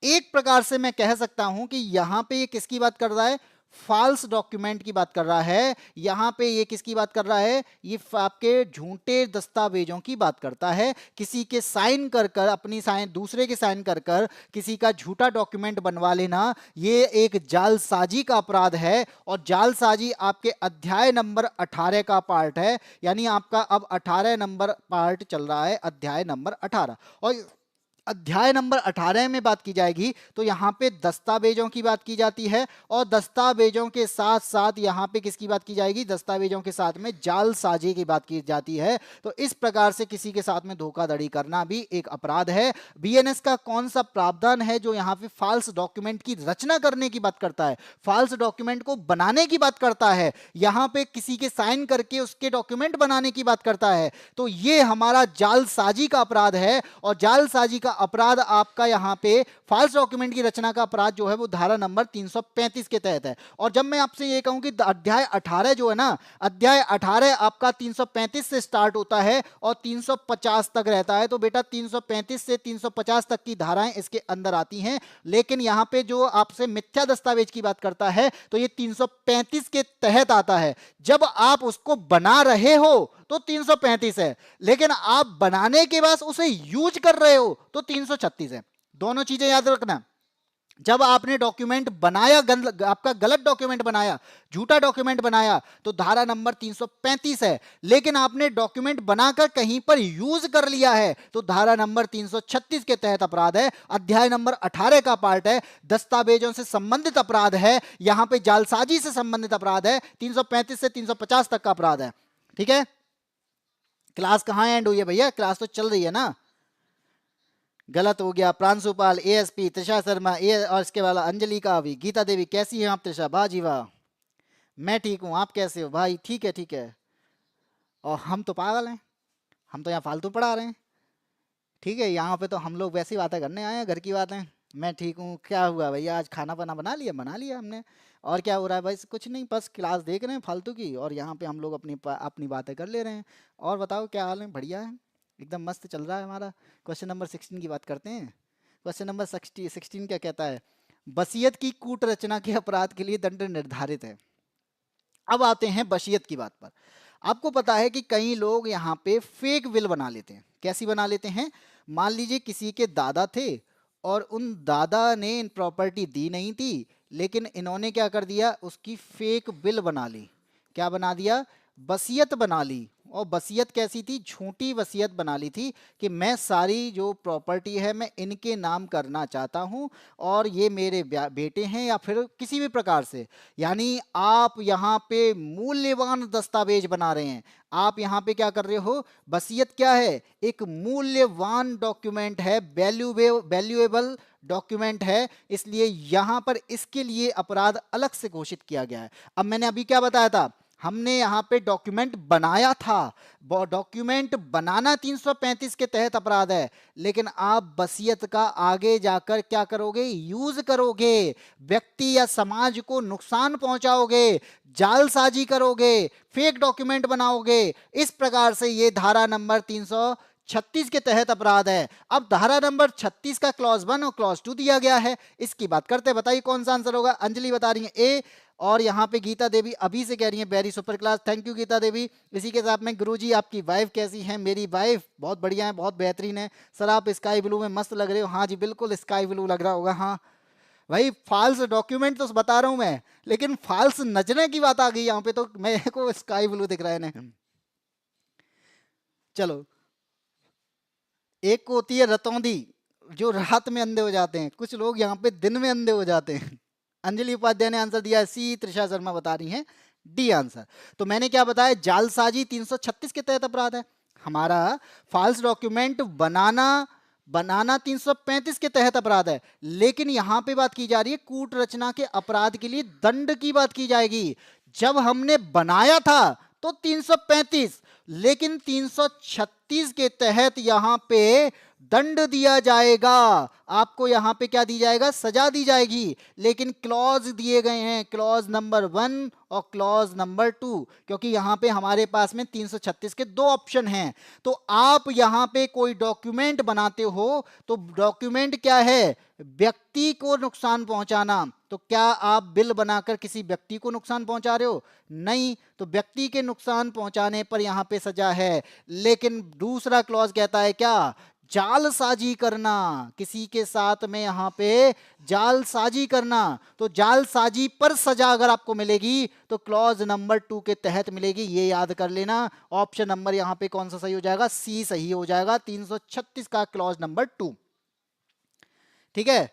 एक प्रकार से मैं कह सकता हूं कि यहां पे ये किसकी बात कर रहा है, फॉल्स डॉक्यूमेंट की बात कर रहा है। यहां पे ये किसकी बात कर रहा है, ये आपके झूठे दस्तावेजों की बात करता है। किसी के साइन कर कर, अपनी साइन दूसरे के साइन कर कर किसी का झूठा डॉक्यूमेंट बनवा लेना, ये एक जालसाजी का अपराध है। और जालसाजी आपके अध्याय नंबर 18 का पार्ट है, यानी आपका अब 18 नंबर पार्ट चल रहा है, अध्याय नंबर 18। और अध्याय नंबर 18 में बात की जाएगी तो यहाँ पे दस्तावेजों की बात की जाती है, और दस्तावेजों के साथ साथ यहाँ पे किसकी बात की जाएगी, दस्तावेजों के साथ में जालसाजी की बात की जाती है। तो इस प्रकार से किसी के साथ में धोखाधड़ी करना भी एक अपराध है। बीएनएस का कौन सा प्रावधान है जो यहाँ पे फॉल्स डॉक्यूमेंट की रचना करने की बात करता है, फॉल्स डॉक्यूमेंट को बनाने की बात करता है, यहाँ पे किसी के साइन करके उसके डॉक्यूमेंट बनाने की बात करता है, तो ये हमारा जालसाजी का अपराध है। और जालसाजी का अपराध आपका यहां पे फॉल्स डॉक्यूमेंट की रचना का अपराध जो है वो धारा नंबर 335 के तहत है। और जब मैं आपसे ये कहूं कि अध्याय 18 जो है ना, अध्याय 18 आपका 335 से स्टार्ट होता है और 350 तक रहता है, तो बेटा 335 से 350 तक की धाराएं इसके अंदर आती हैं। लेकिन यहां पे जो आपसे मिथ्या दस्तावेज की बात करता है तो ये 335 के तहत आता है। जब आप उसको बना रहे हो तो 335 है, लेकिन आप बनाने के बाद उसे यूज कर रहे हो तो 336 है। दोनों चीजें याद रखना। जब आपने डॉक्यूमेंट बनाया, आपका गलत डॉक्यूमेंट बनाया, झूठा डॉक्यूमेंट बनाया, तो धारा नंबर 335 है। लेकिन आपने डॉक्यूमेंट बनाकर कहीं पर यूज कर लिया है तो धारा नंबर 336 के तहत अपराध है। अध्याय नंबर 18 का पार्ट है, दस्तावेजों से संबंधित अपराध है, यहां पे जालसाजी से संबंधित अपराध है। 335 से 350 तक का अपराध है। ठीक है, क्लास कहां एंड हुई है भैया, क्लास तो चल रही है ना। गलत हो गया, प्रांशुपाल, एएसपी, त्रिशा शर्मा, ए और इसके वाला अंजलि का भी। गीता देवी कैसी हैं आप त्रिशा, बाजी वाह। मैं ठीक हूं, आप कैसे हो भाई, ठीक है ठीक है। और हम तो पागल हैं, हम तो यहाँ फालतू पढ़ा रहे हैं। ठीक है, यहाँ पे तो हम लोग वैसी बातें करने आए हैं, घर की बातें, मैं ठीक हूँ। क्या हुआ भैया, आज खाना वाना बना लिया हमने। और क्या हो रहा है भाई? कुछ नहीं, बस क्लास देख रहे हैं फालतू की, और यहाँ पे हम लोग अपनी बातें कर ले रहे हैं। और बताओ क्या हाल है? बढ़िया है, एकदम मस्त चल रहा है हमारा। क्वेश्चन नंबर 16 की बात करते हैं। क्वेश्चन नंबर 16 क्या कहता है? वसीयत की कूट रचना के अपराध के लिए दंड निर्धारित है। अब आते हैं वसीयत की बात पर। आपको पता है कि कई लोग यहाँ पे फेक विल बना लेते हैं। कैसी बना लेते हैं? मान लीजिए किसी के दादा थे, और उन दादा ने इन प्रॉपर्टी दी नहीं थी, लेकिन इन्होंने क्या कर दिया, उसकी फेक विल बना ली। क्या बना दिया? वसीयत बना ली। और वसीयत कैसी थी? झूठी वसीयत बना ली थी कि मैं सारी जो प्रॉपर्टी है मैं इनके नाम करना चाहता हूँ, और ये मेरे बेटे हैं, या फिर किसी भी प्रकार से। यानी आप यहाँ पे मूल्यवान दस्तावेज बना रहे हैं। आप यहाँ पे क्या कर रहे हो? वसीयत क्या है? एक मूल्यवान डॉक्यूमेंट है, वैल्यूएबल डॉक्यूमेंट है, इसलिए यहाँ पर इसके लिए अपराध अलग से घोषित किया गया है। अब मैंने अभी क्या बताया था? हमने यहाँ पे डॉक्यूमेंट बनाया था। डॉक्यूमेंट बनाना 335 के तहत अपराध है, लेकिन आप वसीयत का आगे जाकर क्या करोगे? यूज करोगे, व्यक्ति या समाज को नुकसान पहुंचाओगे, जालसाजी करोगे, फेक डॉक्यूमेंट बनाओगे। इस प्रकार से ये धारा नंबर 336 के तहत अपराध है। अब धारा नंबर 36 का क्लॉज 1 और क्लॉज 2 दिया गया है, इसकी बात करते हैं। बताइए कौन सा आंसर होगा? अंजलि बता रही है ए, और यहाँ पे गीता देवी अभी से कह रही है very super class. Thank you Geeta Devi. इसी के साथ में गुरुजी आपकी वाइफ कैसी है? मेरी वाइफ बहुत बढ़िया है, बहुत बेहतरीन है। सर आप स्काई ब्लू में मस्त लग रहे हो। हाँ जी बिल्कुल स्काई ब्लू लग रहा होगा। हाँ भाई, फाल्स डॉक्यूमेंट तो बता रहा हूं मैं, लेकिन फाल्स नजरे की बात आ गई यहाँ पे, तो मेरे को स्काई ब्लू दिख रहा है ना। चलो, एक को होती है रतौंधी, जो रात में अंधे हो जाते हैं। कुछ लोग यहाँ पे दिन में अंधे हो जाते हैं। अंजलि उपाध्याय ने आंसर दिया है सी। त्रिषा शर्मा बता रही हैं डी आंसर। तो मैंने क्या बताया? जालसाजी 336 के तहत अपराध है हमारा। फाल्स डॉक्यूमेंट बनाना बनाना 335 के तहत अपराध है, लेकिन यहां पे बात की जा रही है कूट रचना के अपराध के लिए दंड की बात की जाएगी। जब हमने बनाया था तो 335, लेकिन 336 के तहत यहां पे दंड दिया जाएगा। आपको यहां पे क्या दी जाएगा? सजा दी जाएगी। लेकिन क्लॉज दिए गए हैं, क्लॉज नंबर 1 और क्लॉज नंबर 2, क्योंकि यहां पे हमारे पास में 336 के दो ऑप्शन हैं। तो आप यहां पे कोई डॉक्यूमेंट बनाते हो तो डॉक्यूमेंट क्या है? व्यक्ति को नुकसान पहुंचाना। तो क्या आप बिल बनाकर किसी व्यक्ति को नुकसान पहुंचा रहे हो? नहीं। तो व्यक्ति के नुकसान पहुंचाने पर यहां पे सजा है। लेकिन दूसरा क्लॉज कहता है क्या? जालसाजी करना, किसी के साथ में यहां पे जालसाजी करना। तो जालसाजी पर सजा अगर आपको मिलेगी तो क्लॉज नंबर 2 के तहत मिलेगी, ये याद कर लेना। ऑप्शन नंबर यहां पे कौन सा सही हो जाएगा? सी सही हो जाएगा, 336 का क्लॉज नंबर 2। ठीक है,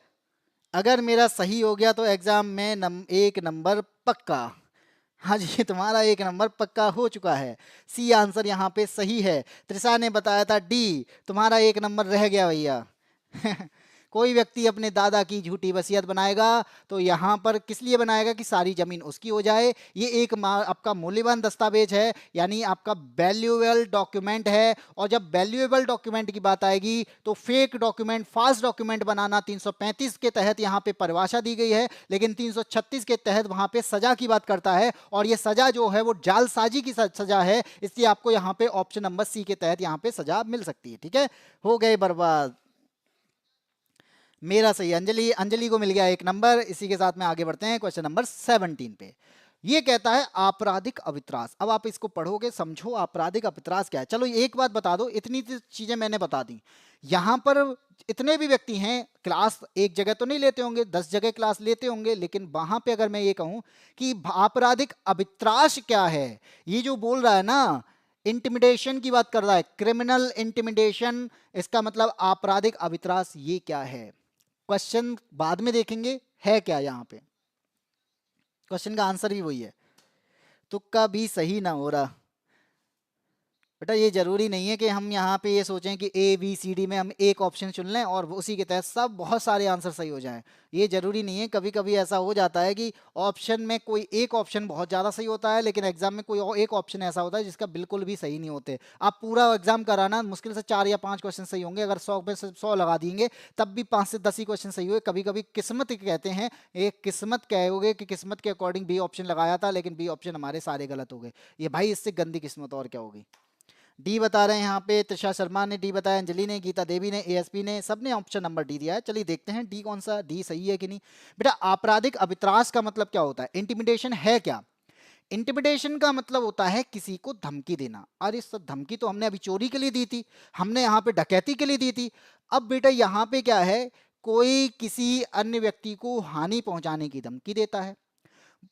अगर मेरा सही हो गया तो एग्जाम में एक नंबर पक्का। हाँ जी, तुम्हारा एक नंबर पक्का हो चुका है। सी आंसर यहाँ पे सही है। त्रिषा ने बताया था डी, तुम्हारा एक नंबर रह गया भैया। कोई व्यक्ति अपने दादा की झूठी वसीयत बनाएगा तो यहाँ पर किस लिए बनाएगा? कि सारी जमीन उसकी हो जाए। ये एक आपका मूल्यवान दस्तावेज है, यानी आपका वैल्यूएबल डॉक्यूमेंट है। और जब वैल्यूएबल डॉक्यूमेंट की बात आएगी तो फेक डॉक्यूमेंट, फॉल्स डॉक्यूमेंट बनाना 335 के तहत यहाँ पे परिभाषा दी गई है, लेकिन 336 के तहत वहां पे सजा की बात करता है, और ये सजा जो है वो जालसाजी की सजा है। इसलिए आपको यहाँ पे ऑप्शन नंबर सी के तहत यहाँ पे सजा मिल सकती है। ठीक है, हो गए बर्बाद। मेरा सही, अंजलि, अंजलि को मिल गया एक नंबर। इसी के साथ में आगे बढ़ते हैं क्वेश्चन नंबर 17 पे। ये कहता है आपराधिक अवित्रास। अब आप इसको पढ़ोगे, समझो आपराधिक अवित्रास क्या है। चलो एक बात बता दो, इतनी चीजें मैंने बता दी। यहां पर इतने भी व्यक्ति हैं, क्लास एक जगह तो नहीं लेते होंगे, 10 जगह क्लास लेते होंगे, लेकिन वहां पे अगर मैं ये कहूं कि आपराधिक अवित्रास क्या है, ये जो बोल रहा है ना, इंटिमिडेशन की बात कर रहा है, क्रिमिनल इंटिमिडेशन, इसका मतलब आपराधिक अवित्रास ये क्या है? क्वेश्चन बाद में देखेंगे है क्या यहाँ पे। क्वेश्चन का आंसर ही वही है। तुक्का भी सही ना हो रहा। बेटा ये जरूरी नहीं है कि हम यहाँ पे ये सोचें कि ए बी सी डी में हम एक ऑप्शन चुन लें और उसी के तहत सब बहुत सारे आंसर सही हो जाएं। ये जरूरी नहीं है, कभी कभी ऐसा हो जाता है कि ऑप्शन में कोई एक ऑप्शन बहुत ज़्यादा सही होता है, लेकिन एग्जाम में कोई एक ऑप्शन ऐसा होता है जिसका बिल्कुल भी सही नहीं होते। आप पूरा एग्जाम कराना, मुश्किल से 4 या 5 क्वेश्चन सही होंगे, अगर 100 में से 100 लगा देंगे तब भी 5 से 10 ही क्वेश्चन सही हुए। कभी कभी किस्मत कहते हैं, एक किस्मत कहोगे कि किस्मत के अकॉर्डिंग बी ऑप्शन लगाया था, लेकिन बी ऑप्शन हमारे सारे गलत हो गए। ये भाई इससे गंदी किस्मत और क्या होगी। डी बता रहे हैं यहाँ पे, त्रिषा शर्मा ने डी बताया, अंजलि ने, गीता देवी ने, एएसपी ने, सबने ऑप्शन नंबर डी दिया है। चलिए देखते हैं डी कौन सा, डी सही है कि नहीं। बेटा आपराधिक अभित्रास का मतलब क्या होता है, इंटिमिडेशन है क्या। इंटिमिडेशन का मतलब होता है किसी को धमकी देना। और इस धमकी तो हमने अभी चोरी के लिए दी थी, हमने यहाँ पे डकैती के लिए दी थी। अब बेटा यहाँ पे क्या है, कोई किसी अन्य व्यक्ति को हानि पहुंचाने की धमकी देता है,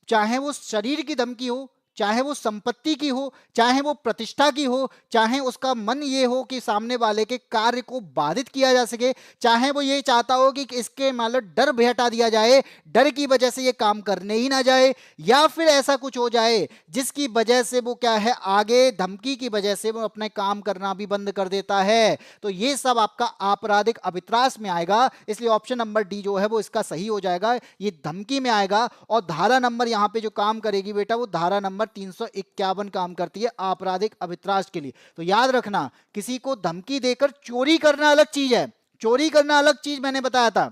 चाहे वो शरीर की धमकी हो, चाहे वो संपत्ति की हो, चाहे वो प्रतिष्ठा की हो, चाहे उसका मन ये हो कि सामने वाले के कार्य को बाधित किया जा सके, चाहे वो ये चाहता हो कि इसके मान लो डर भी हटा दिया जाए, डर की वजह से ये काम करने ही ना जाए, या फिर ऐसा कुछ हो जाए जिसकी वजह से वो क्या है, आगे धमकी की वजह से वो अपने काम करना भी बंद कर देता है। तो ये सब आपका आपराधिक अभित्रास में आएगा, इसलिए ऑप्शन नंबर डी जो है वो इसका सही हो जाएगा, ये धमकी में आएगा। और धारा नंबर यहाँ पे जो काम करेगी बेटा, वो धारा नंबर 351 काम करती है आपराधिक अभित्रास के लिए। तो याद रखना, किसी को धमकी देकर चोरी करना अलग चीज है, चोरी करना अलग चीज मैंने बताया था,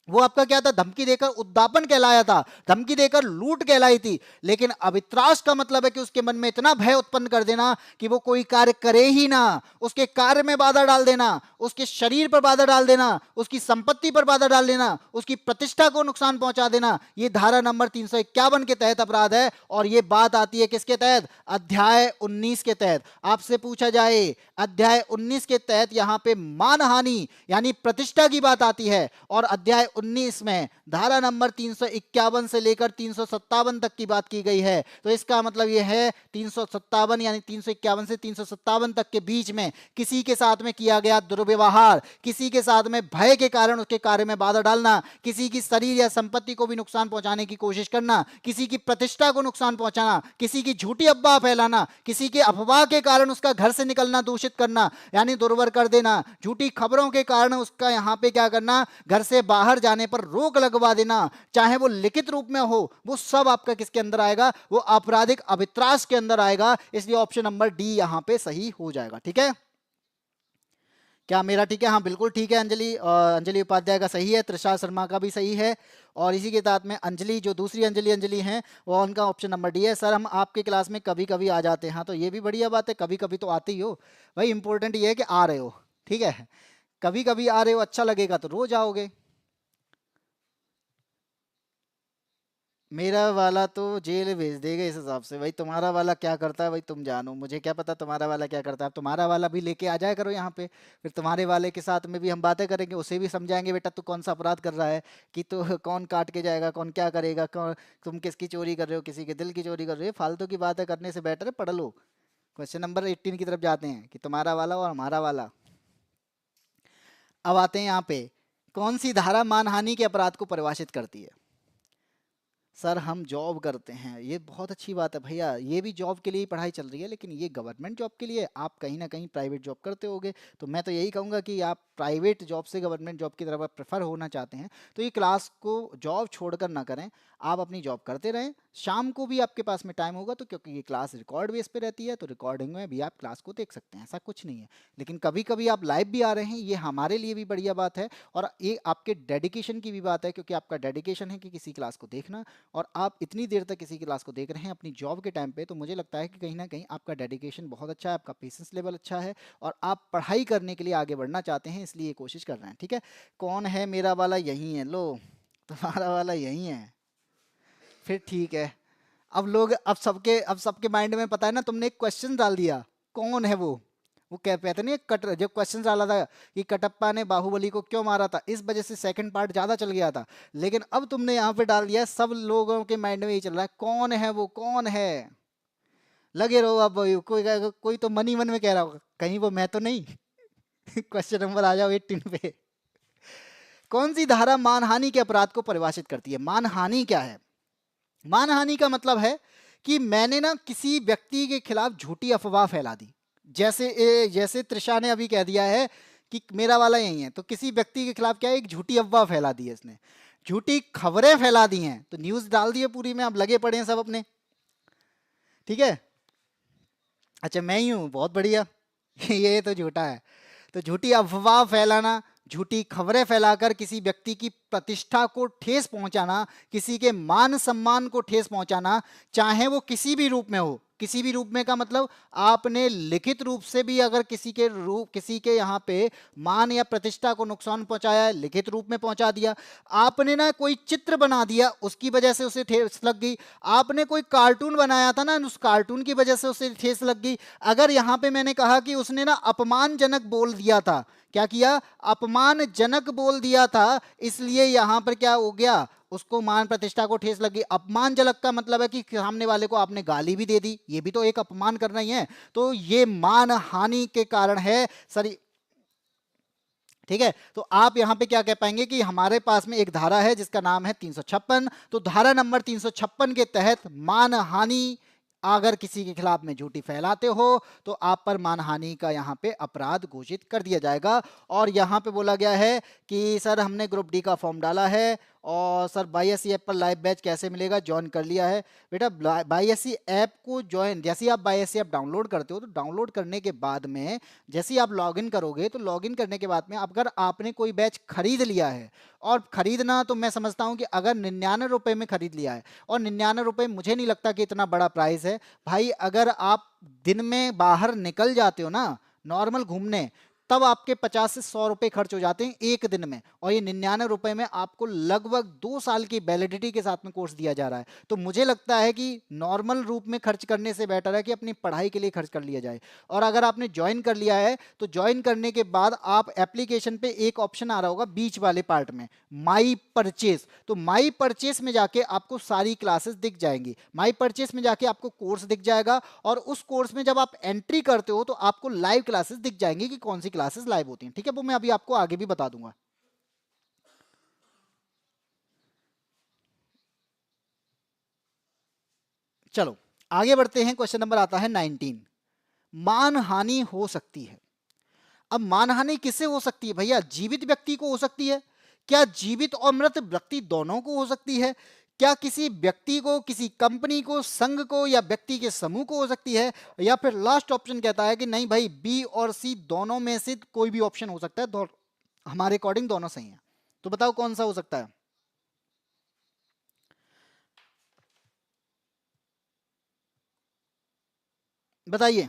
वो आपका क्या था, धमकी देकर उद्दापन कहलाया था, धमकी देकर लूट कहलाई थी। लेकिन अवित्रास का मतलब है कि उसके मन में इतना भय उत्पन्न कर देना कि वो कोई कार्य करे ही ना, उसके कार्य में बाधा डाल देना, उसके शरीर पर बाधा डाल देना, उसकी संपत्ति पर बाधा डाल देना, उसकी प्रतिष्ठा को नुकसान पहुंचा देना। ये धारा नंबर 351 के तहत अपराध है। और ये बात आती है किसके तहत, अध्याय 19 के तहत। आपसे पूछा जाए अध्याय 19 के तहत यहां पे मानहानि यानी प्रतिष्ठा की बात आती है, और अध्याय 19 में धारा नंबर 351 से लेकर 357 तक की बात की गई है। तो इसका मतलब यह है 357 यानी 351 से 357 तक के बीच में किसी के साथ में किया गया दुर्व्यवहार, किसी के साथ में भय के कारण उसके कार्य में बाधा डालना, किसी की शरीर या संपत्ति को भी नुकसान पहुंचाने की कोशिश करना, किसी की प्रतिष्ठा को नुकसान पहुंचाना, किसी की झूठी अफवाह फैलाना, किसी के अफवाह के कारण उसका घर से निकलना दूषित करना यानी दुर्वर कर देना, झूठी खबरों के कारण उसका यहां पे क्या करना, घर से बाहर जाने पर रोक लगवा देना, चाहे वो लिखित रूप में हो, वो सब आपका किसके अंदर आएगा, वो आपराधिक अभित्रास के अंदर आएगा। इसलिए ऑप्शन नंबर डी यहां पे सही हो जाएगा। ठीक है, क्या मेरा ठीक है, हाँ बिल्कुल ठीक है। अंजलि अंजलि उपाध्याय का सही है, त्रिषा शर्मा का भी सही है, और इसी के साथ में अंजलि जो दूसरी अंजलि हैं वो उनका ऑप्शन नंबर डी है। सर हम आपके क्लास में कभी कभी आ जाते हैं, हाँ तो ये भी बढ़िया बात है, कभी कभी तो आते ही हो भाई, इंपॉर्टेंट ये है कि आ रहे हो। ठीक है, कभी कभी आ रहे हो, अच्छा लगेगा तो रोज आओगे। मेरा वाला तो जेल भेज देगा इस हिसाब से, भाई तुम्हारा वाला क्या करता है भाई तुम जानो, मुझे क्या पता तुम्हारा वाला क्या करता है। तुम्हारा वाला भी लेके आ जाया करो यहाँ पे, फिर तुम्हारे वाले के साथ में भी हम बातें करेंगे, उसे भी समझाएंगे बेटा तू कौन सा अपराध कर रहा है, कि तू कौन काट के जाएगा, कौन क्या करेगा, कौन तुम किसकी चोरी कर रहे हो, किसी के दिल की चोरी कर रहे हो। फालतू की बातें करने से बेटर है पढ़ लो। क्वेश्चन नंबर 18 की तरफ जाते हैं कि तुम्हारा वाला और हमारा वाला। अब आते हैं यहाँ पे, कौन सी धारा मानहानि के अपराध को परिभाषित करती है। सर हम जॉब करते हैं, ये बहुत अच्छी बात है भैया, ये भी जॉब के लिए ही पढ़ाई चल रही है, लेकिन ये गवर्नमेंट जॉब के लिए, आप कहीं ना कहीं प्राइवेट जॉब करते होगे, तो मैं तो यही कहूँगा कि आप प्राइवेट जॉब से गवर्नमेंट जॉब की तरफ प्रेफर होना चाहते हैं तो ये क्लास को जॉब छोड़कर ना करें, आप अपनी जॉब करते रहें। शाम को भी आपके पास में टाइम होगा तो, क्योंकि ये क्लास रिकॉर्ड बेस पे रहती है तो रिकॉर्डिंग में भी आप क्लास को देख सकते हैं, ऐसा कुछ नहीं है। लेकिन कभी कभी आप लाइव भी आ रहे हैं, ये हमारे लिए भी बढ़िया बात है, और ये आपके डेडिकेशन की भी बात है, क्योंकि आपका डेडिकेशन है कि किसी क्लास को देखना, और आप इतनी देर तक किसी क्लास को देख रहे हैं अपनी जॉब के टाइम पे, तो मुझे लगता है कि कहीं ना कहीं आपका डेडिकेशन बहुत अच्छा है, आपका पेशेंस लेवल अच्छा है, और आप पढ़ाई करने के लिए आगे बढ़ना चाहते हैं, इसलिए ये कोशिश कर रहे हैं। ठीक है, कौन है मेरा वाला, यही है, लो तुम्हारा वाला यही है, फिर ठीक है। अब सबके माइंड में पता है ना, तुमने एक क्वेश्चन डाल दिया, कौन है वो क्या कहते नहीं, कट जब क्वेश्चन डाला था कि कटप्पा ने बाहुबली को क्यों मारा था, इस वजह से सेकंड पार्ट ज्यादा चल गया था, लेकिन अब तुमने यहाँ पे डाल दिया, सब लोगों के माइंड में यही चल रहा है, कौन है वो, कौन है। लगे रहो अब, कोई तो मन ही मन में कह रहा होगा कहीं वो मैं तो नहीं। क्वेश्चन नंबर आ जाओ 18 पे। कौन सी धारा मानहानि के अपराध को परिभाषित करती है। मानहानि क्या है, मानहानि का मतलब है कि मैंने ना किसी व्यक्ति के खिलाफ झूठी अफवाह फैला दी, जैसे त्रिशा ने अभी कह दिया है कि मेरा वाला यही है, तो किसी व्यक्ति के खिलाफ क्या है, एक झूठी अफवाह फैला दी है इसने, झूठी खबरें फैला दी हैं, तो न्यूज डाल दी है पूरी में, अब लगे पड़े हैं सब अपने। ठीक है, अच्छा मैं ही हूँ, बहुत बढ़िया। ये तो झूठा है। तो झूठी अफवाह फैलाना, झूठी खबरें फैलाकर किसी व्यक्ति की प्रतिष्ठा को ठेस पहुंचाना, किसी के मान सम्मान को ठेस पहुंचाना, चाहे वो किसी भी रूप में हो। किसी भी रूप में का मतलब आपने लिखित रूप से भी अगर किसी के यहाँ पे मान या प्रतिष्ठा को नुकसान पहुंचाया है, लिखित रूप में पहुंचा दिया। आपने ना कोई चित्र बना दिया, उसकी वजह से उसे ठेस लग गई। आपने कोई कार्टून बनाया था ना, उस कार्टून की वजह से उसे ठेस लग गई। अगर यहाँ पे मैंने कहा कि उसने ना अपमानजनक बोल दिया था, क्या किया, अपमानजनक बोल दिया था, इसलिए यहां पर क्या हो गया, उसको मान प्रतिष्ठा को ठेस लगी। अपमानजनक का मतलब है कि सामने वाले को आपने गाली भी दे दी, ये भी तो एक अपमान करना ही है, तो ये मान हानि के कारण है सर। ठीक है, तो आप यहां पे क्या कह पाएंगे कि हमारे पास में एक धारा है जिसका नाम है 356। तो धारा नंबर 356 के तहत मान हानि अगर किसी के खिलाफ में झूठी फैलाते हो तो आप पर मानहानि का यहाँ पे अपराध घोषित कर दिया जाएगा। और यहाँ पे बोला गया है कि सर हमने ग्रुप डी का फॉर्म डाला है, और सर बाईएससी ऐप पर लाइव बैच कैसे मिलेगा, ज्वाइन कर लिया है। बेटा बाईएससी ऐप को ज्वाइन, जैसे ही आप बाईएससी ऐप डाउनलोड करते हो तो डाउनलोड करने के बाद में जैसे ही आप लॉगिन करोगे तो लॉगिन करने के बाद में अगर आपने कोई बैच खरीद लिया है, और खरीदना तो मैं समझता हूं कि अगर 99 रुपए में खरीद लिया है, और 99 रुपए मुझे नहीं लगता कि इतना बड़ा प्राइस है भाई। अगर आप दिन में बाहर निकल जाते हो ना नॉर्मल घूमने, तब आपके 50 से 100 रुपए खर्च हो जाते हैं एक दिन में, और ये 99 रुपए में आपको लगभग 2 साल की वैलिडिटी के साथ में कोर्स दिया जा रहा है। तो मुझे लगता है कि नॉर्मल रूप में खर्च करने से बेटर है कि अपनी पढ़ाई के लिए खर्च कर लिया जाए। और अगर आपने ज्वाइन कर लिया है तो ज्वाइन करने के बाद आप एप्लीकेशन पे एक ऑप्शन आ रहा होगा बीच वाले पार्ट में, माई परचेस। तो माई परचेस में जाके आपको सारी क्लासेस दिख जाएंगी, माई परचेस में जाके आपको कोर्स दिख जाएगा, और उस कोर्स में जब आप एंट्री करते हो तो आपको लाइव क्लासेस दिख जाएंगी कि कौन सी क्लासेस लाइव होती हैं। ठीक है, वो मैं अभी आपको आगे भी बता दूंगा। चलो आगे बढ़ते हैं, क्वेश्चन नंबर आता है 19। मानहानि हो सकती है। अब मानहानि किससे हो सकती है भैया, जीवित व्यक्ति को हो सकती है, क्या जीवित और मृत व्यक्ति दोनों को हो सकती है, क्या किसी व्यक्ति को, किसी कंपनी को, संघ को, या व्यक्ति के समूह को हो सकती है, या फिर लास्ट ऑप्शन कहता है कि नहीं भाई बी और सी दोनों में से कोई भी ऑप्शन हो सकता है, हमारे अकॉर्डिंग दोनों सही है। तो बताओ कौन सा हो सकता है। बताइए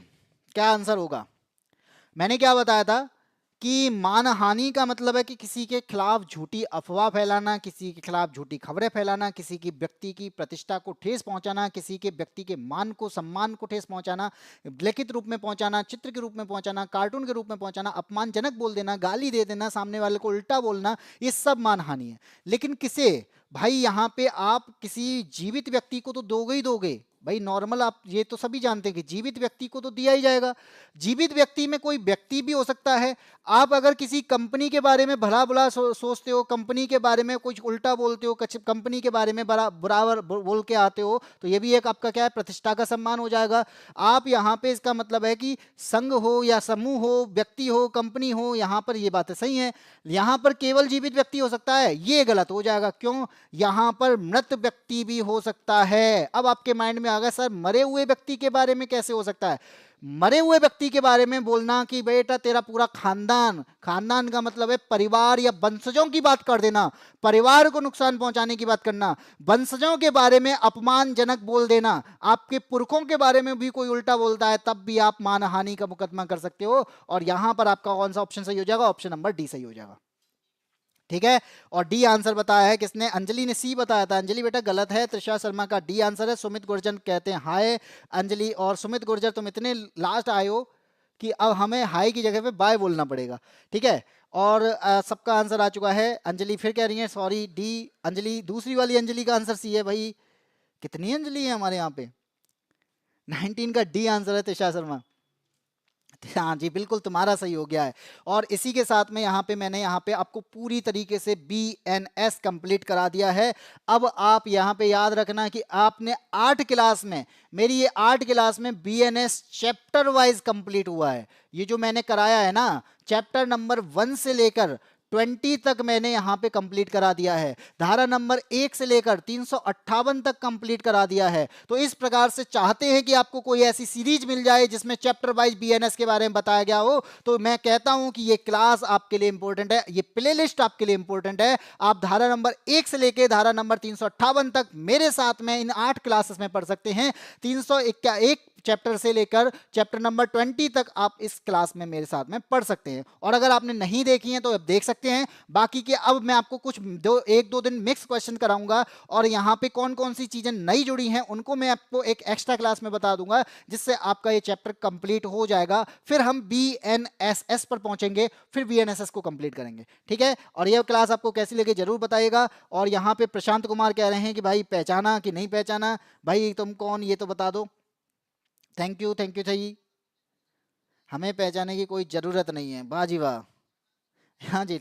क्या आंसर होगा। मैंने क्या बताया था कि मानहानि का मतलब है कि किसी के खिलाफ झूठी अफवाह फैलाना, किसी के खिलाफ झूठी खबरें फैलाना, किसी की व्यक्ति की प्रतिष्ठा को ठेस पहुंचाना, किसी के व्यक्ति के मान को, सम्मान को ठेस पहुंचाना, लिखित रूप में पहुंचाना, चित्र के रूप में पहुंचाना, कार्टून के रूप में पहुंचाना, अपमानजनक बोल देना, गाली दे देना, सामने वाले को उल्टा बोलना, ये सब मानहानि है। लेकिन किसे भाई, यहाँ पे आप किसी जीवित व्यक्ति को तो दोगे ही दोगे भाई, नॉर्मल आप ये तो सभी जानते हैं कि जीवित व्यक्ति को तो दिया ही जाएगा। जीवित व्यक्ति में कोई व्यक्ति भी हो सकता है। आप अगर किसी कंपनी के बारे में भला बुरा सोचते हो, कंपनी के बारे में कुछ उल्टा बोलते हो, कंपनी के बारे में बुरा बोल के आते हो, तो ये भी एक आपका क्या है, प्रतिष्ठा का सम्मान हो जाएगा। आप यहाँ पे इसका मतलब है कि संघ हो या समूह हो, व्यक्ति हो, कंपनी हो, यहाँ पर ये बातें सही हैं। यहाँ पर केवल जीवित व्यक्ति हो सकता है, ये गलत हो जाएगा। क्यों, यहाँ पर मृत व्यक्ति भी हो सकता है। अब आपके माइंड में आ गया सर मरे हुए व्यक्ति के बारे में कैसे हो सकता है। मरे हुए व्यक्ति के बारे में बोलना कि बेटा तेरा पूरा खानदान, खानदान का मतलब है परिवार या वंशजों की बात कर देना, परिवार को नुकसान पहुंचाने की बात करना, वंशजों के बारे में अपमानजनक बोल देना, आपके पुरखों के बारे में भी कोई उल्टा बोलता है तब भी आप मानहानि का मुकदमा कर सकते हो। और यहां पर आपका कौन सा ऑप्शन सही हो जाएगा, ऑप्शन नंबर डी सही हो जाएगा। ठीक है, और डी आंसर बताया है किसने, अंजलि ने सी बताया था। अंजलि बेटा गलत है, त्रिशा शर्मा का डी आंसर है। सुमित गुर्जर कहते हैं हाय अंजलि, और सुमित गुर्जर तुम इतने लास्ट आए हो कि अब हमें हाय की जगह पे बाय बोलना पड़ेगा। ठीक है, और सबका आंसर आ चुका है। अंजलि फिर कह रही है सॉरी डी, अंजलि दूसरी वाली अंजलि का आंसर सी है भाई। कितनी अंजलि है हमारे यहाँ पे, 19 का डी आंसर है त्रिशा शर्मा। हाँ जी, बिल्कुल तुम्हारा सही हो गया है। और इसी के साथ में यहाँ पे मैंने यहाँ पे आपको पूरी तरीके से BNS कंप्लीट करा दिया है। अब आप यहाँ पे याद रखना कि आपने 8 क्लास में, मेरी ये 8 क्लास में BNS चैप्टर वाइज कंप्लीट हुआ है। ये जो मैंने कराया है ना, चैप्टर नंबर 1 से लेकर 20 तक मैंने यहाँ पे कंप्लीट करा दिया है। धारा नंबर 1 से लेकर 358 तक कंप्लीट करा दिया है। तो इस प्रकार से चाहते हैं कि आपको कोई ऐसी सीरीज मिल जाए जिसमें चैप्टर वाइज BNS के बारे में बताया गया हो, तो मैं कहता हूं कि ये क्लास आपके लिए इंपॉर्टेंट है, ये प्लेलिस्ट आपके लिए इंपॉर्टेंट है। आप धारा नंबर 1 से लेकर धारा नंबर 358 तक मेरे साथ में इन 8 क्लासेस में पढ़ सकते हैं। 301 चैप्टर से लेकर चैप्टर नंबर 20 तक आप इस क्लास में मेरे साथ में पढ़ सकते हैं। और अगर आपने नहीं देखी है तो अब देख सकते हैं। बाकी के अब मैं आपको कुछ 1-2 दिन मिक्स क्वेश्चन कराऊंगा, और यहाँ पे कौन कौन सी चीजें नई जुड़ी हैं उनको मैं आपको एक एक्स्ट्रा क्लास में बता दूंगा, जिससे आपका ये चैप्टर कंप्लीट हो जाएगा। फिर हम BNSS पर पहुंचेंगे, फिर BNSS को कंप्लीट करेंगे, ठीक है। और यह क्लास आपको कैसी लगी जरूर बताइएगा। और यहाँ पे प्रशांत कुमार कह रहे हैं कि भाई पहचाना कि नहीं पहचाना, भाई तुम कौन ये तो बता दो। थैंक यू जी। हमें पहचाने की कोई जरूरत नहीं है, वाह जी वाह। हाँ जी,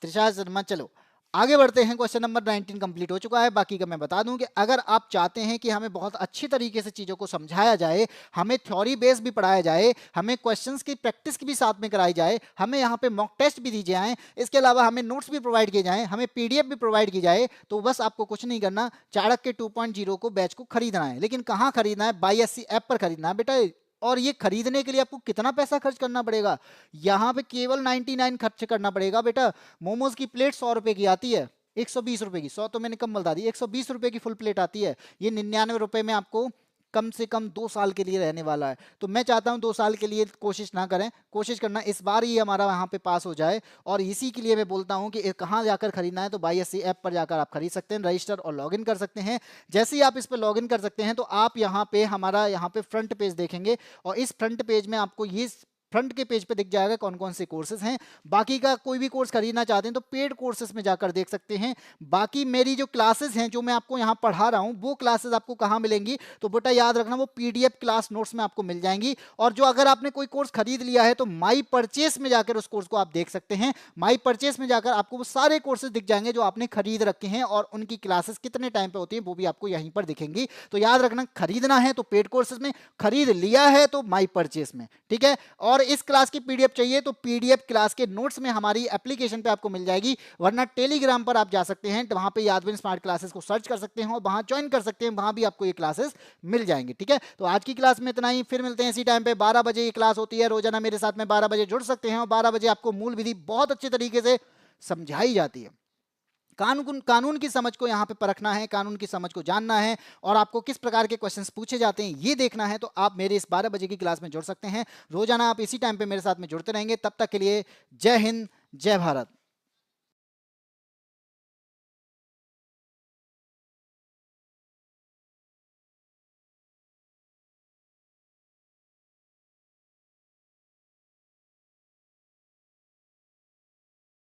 त्रिषा शर्मा। चलो आगे बढ़ते हैं। क्वेश्चन नंबर 19 कंप्लीट हो चुका है। बाकी का मैं बता दूं कि अगर आप चाहते हैं कि हमें बहुत अच्छी तरीके से चीज़ों को समझाया जाए, हमें थ्योरी बेस भी पढ़ाया जाए, हमें क्वेश्चंस की प्रैक्टिस भी साथ में कराई जाए, हमें यहाँ पे मॉक टेस्ट भी दी जाए, इसके अलावा हमें नोट्स भी प्रोवाइड किए जाएँ, हमें PDF भी प्रोवाइड की जाए, तो बस आपको कुछ नहीं करना, चाणक्य 2.0 को बैच को खरीदना है। लेकिन कहाँ खरीदना है? BYSC ऐप पर खरीदना है बेटा। और ये खरीदने के लिए आपको कितना पैसा खर्च करना पड़ेगा? यहाँ पे केवल 99 खर्च करना पड़ेगा बेटा। मोमोज की प्लेट 100 रुपए की आती है, 120 रुपए की, 100 तो मैंने कम बता दी, 120 रुपए की फुल प्लेट आती है। ये 99 रुपए में आपको कम से कम 2 साल के लिए रहने वाला है। तो मैं चाहता हूं 2 साल के लिए कोशिश ना करें, कोशिश करना इस बार ही हमारा वहां पे पास हो जाए। और इसी के लिए मैं बोलता हूं कि कहां जाकर खरीदना है, तो BYSC ऐप पर जाकर आप खरीद सकते हैं, रजिस्टर और लॉगिन कर सकते हैं। जैसे ही आप इस पर लॉगिन कर सकते हैं तो आप यहाँ पे हमारा यहाँ पे फ्रंट पेज देखेंगे, और इस फ्रंट पेज में आपको ये फ्रंट के पेज पे दिख जाएगा कौन कौन से कोर्सेज हैं। बाकी का कोई भी कोर्स खरीदना चाहते हैं तो पेड कोर्सेज में जाकर देख सकते हैं। बाकी मेरी जो क्लासेस हैं जो मैं आपको यहाँ पढ़ा रहा हूँ, वो क्लासेस आपको कहाँ मिलेंगी? तो बेटा याद रखना, वो PDF क्लास नोट्स में आपको मिल जाएंगी। और जो अगर आपने कोई कोर्स खरीद लिया है तो माई परचेस में जाकर उस कोर्स को आप देख सकते हैं। माई परचेस में जाकर आपको वो सारे कोर्सेज दिख जाएंगे जो आपने खरीद रखे हैं, और उनकी क्लासेस कितने टाइम पे होती है वो भी आपको यहीं पर दिखेंगी। तो याद रखना, खरीदना है तो पेड कोर्सेज में, खरीद लिया है तो माई परचेस में, ठीक है। और इस क्लास की PDF चाहिए तो PDF क्लास के नोट्स में हमारी एप्लीकेशन पे आपको मिल जाएगी, वरना टेलीग्राम पर आप जा सकते हैं, वहां पे यादविन स्मार्ट क्लासेस को सर्च कर सकते हैं और वहां ज्वाइन कर सकते हैं, वहां भी आपको ये क्लासेस मिल जाएंगी, ठीक है। तो आज की क्लास में इतना ही, फिर मिलते हैं इसी टाइम पे 12 बजे ये क्लास होती है। रोजाना मेरे साथ में 12 बजे जुड़ सकते हैं, और 12 बजे आपको मूल विधि बहुत अच्छे तरीके से समझाई जाती है। कानून की समझ को यहाँ पे परखना है, कानून की समझ को जानना है, और आपको किस प्रकार के क्वेश्चंस पूछे जाते हैं ये देखना है, तो आप मेरे इस 12 बजे की क्लास में जुड़ सकते हैं। रोजाना आप इसी टाइम पे मेरे साथ में जुड़ते रहेंगे। तब तक के लिए जय हिंद, जय भारत।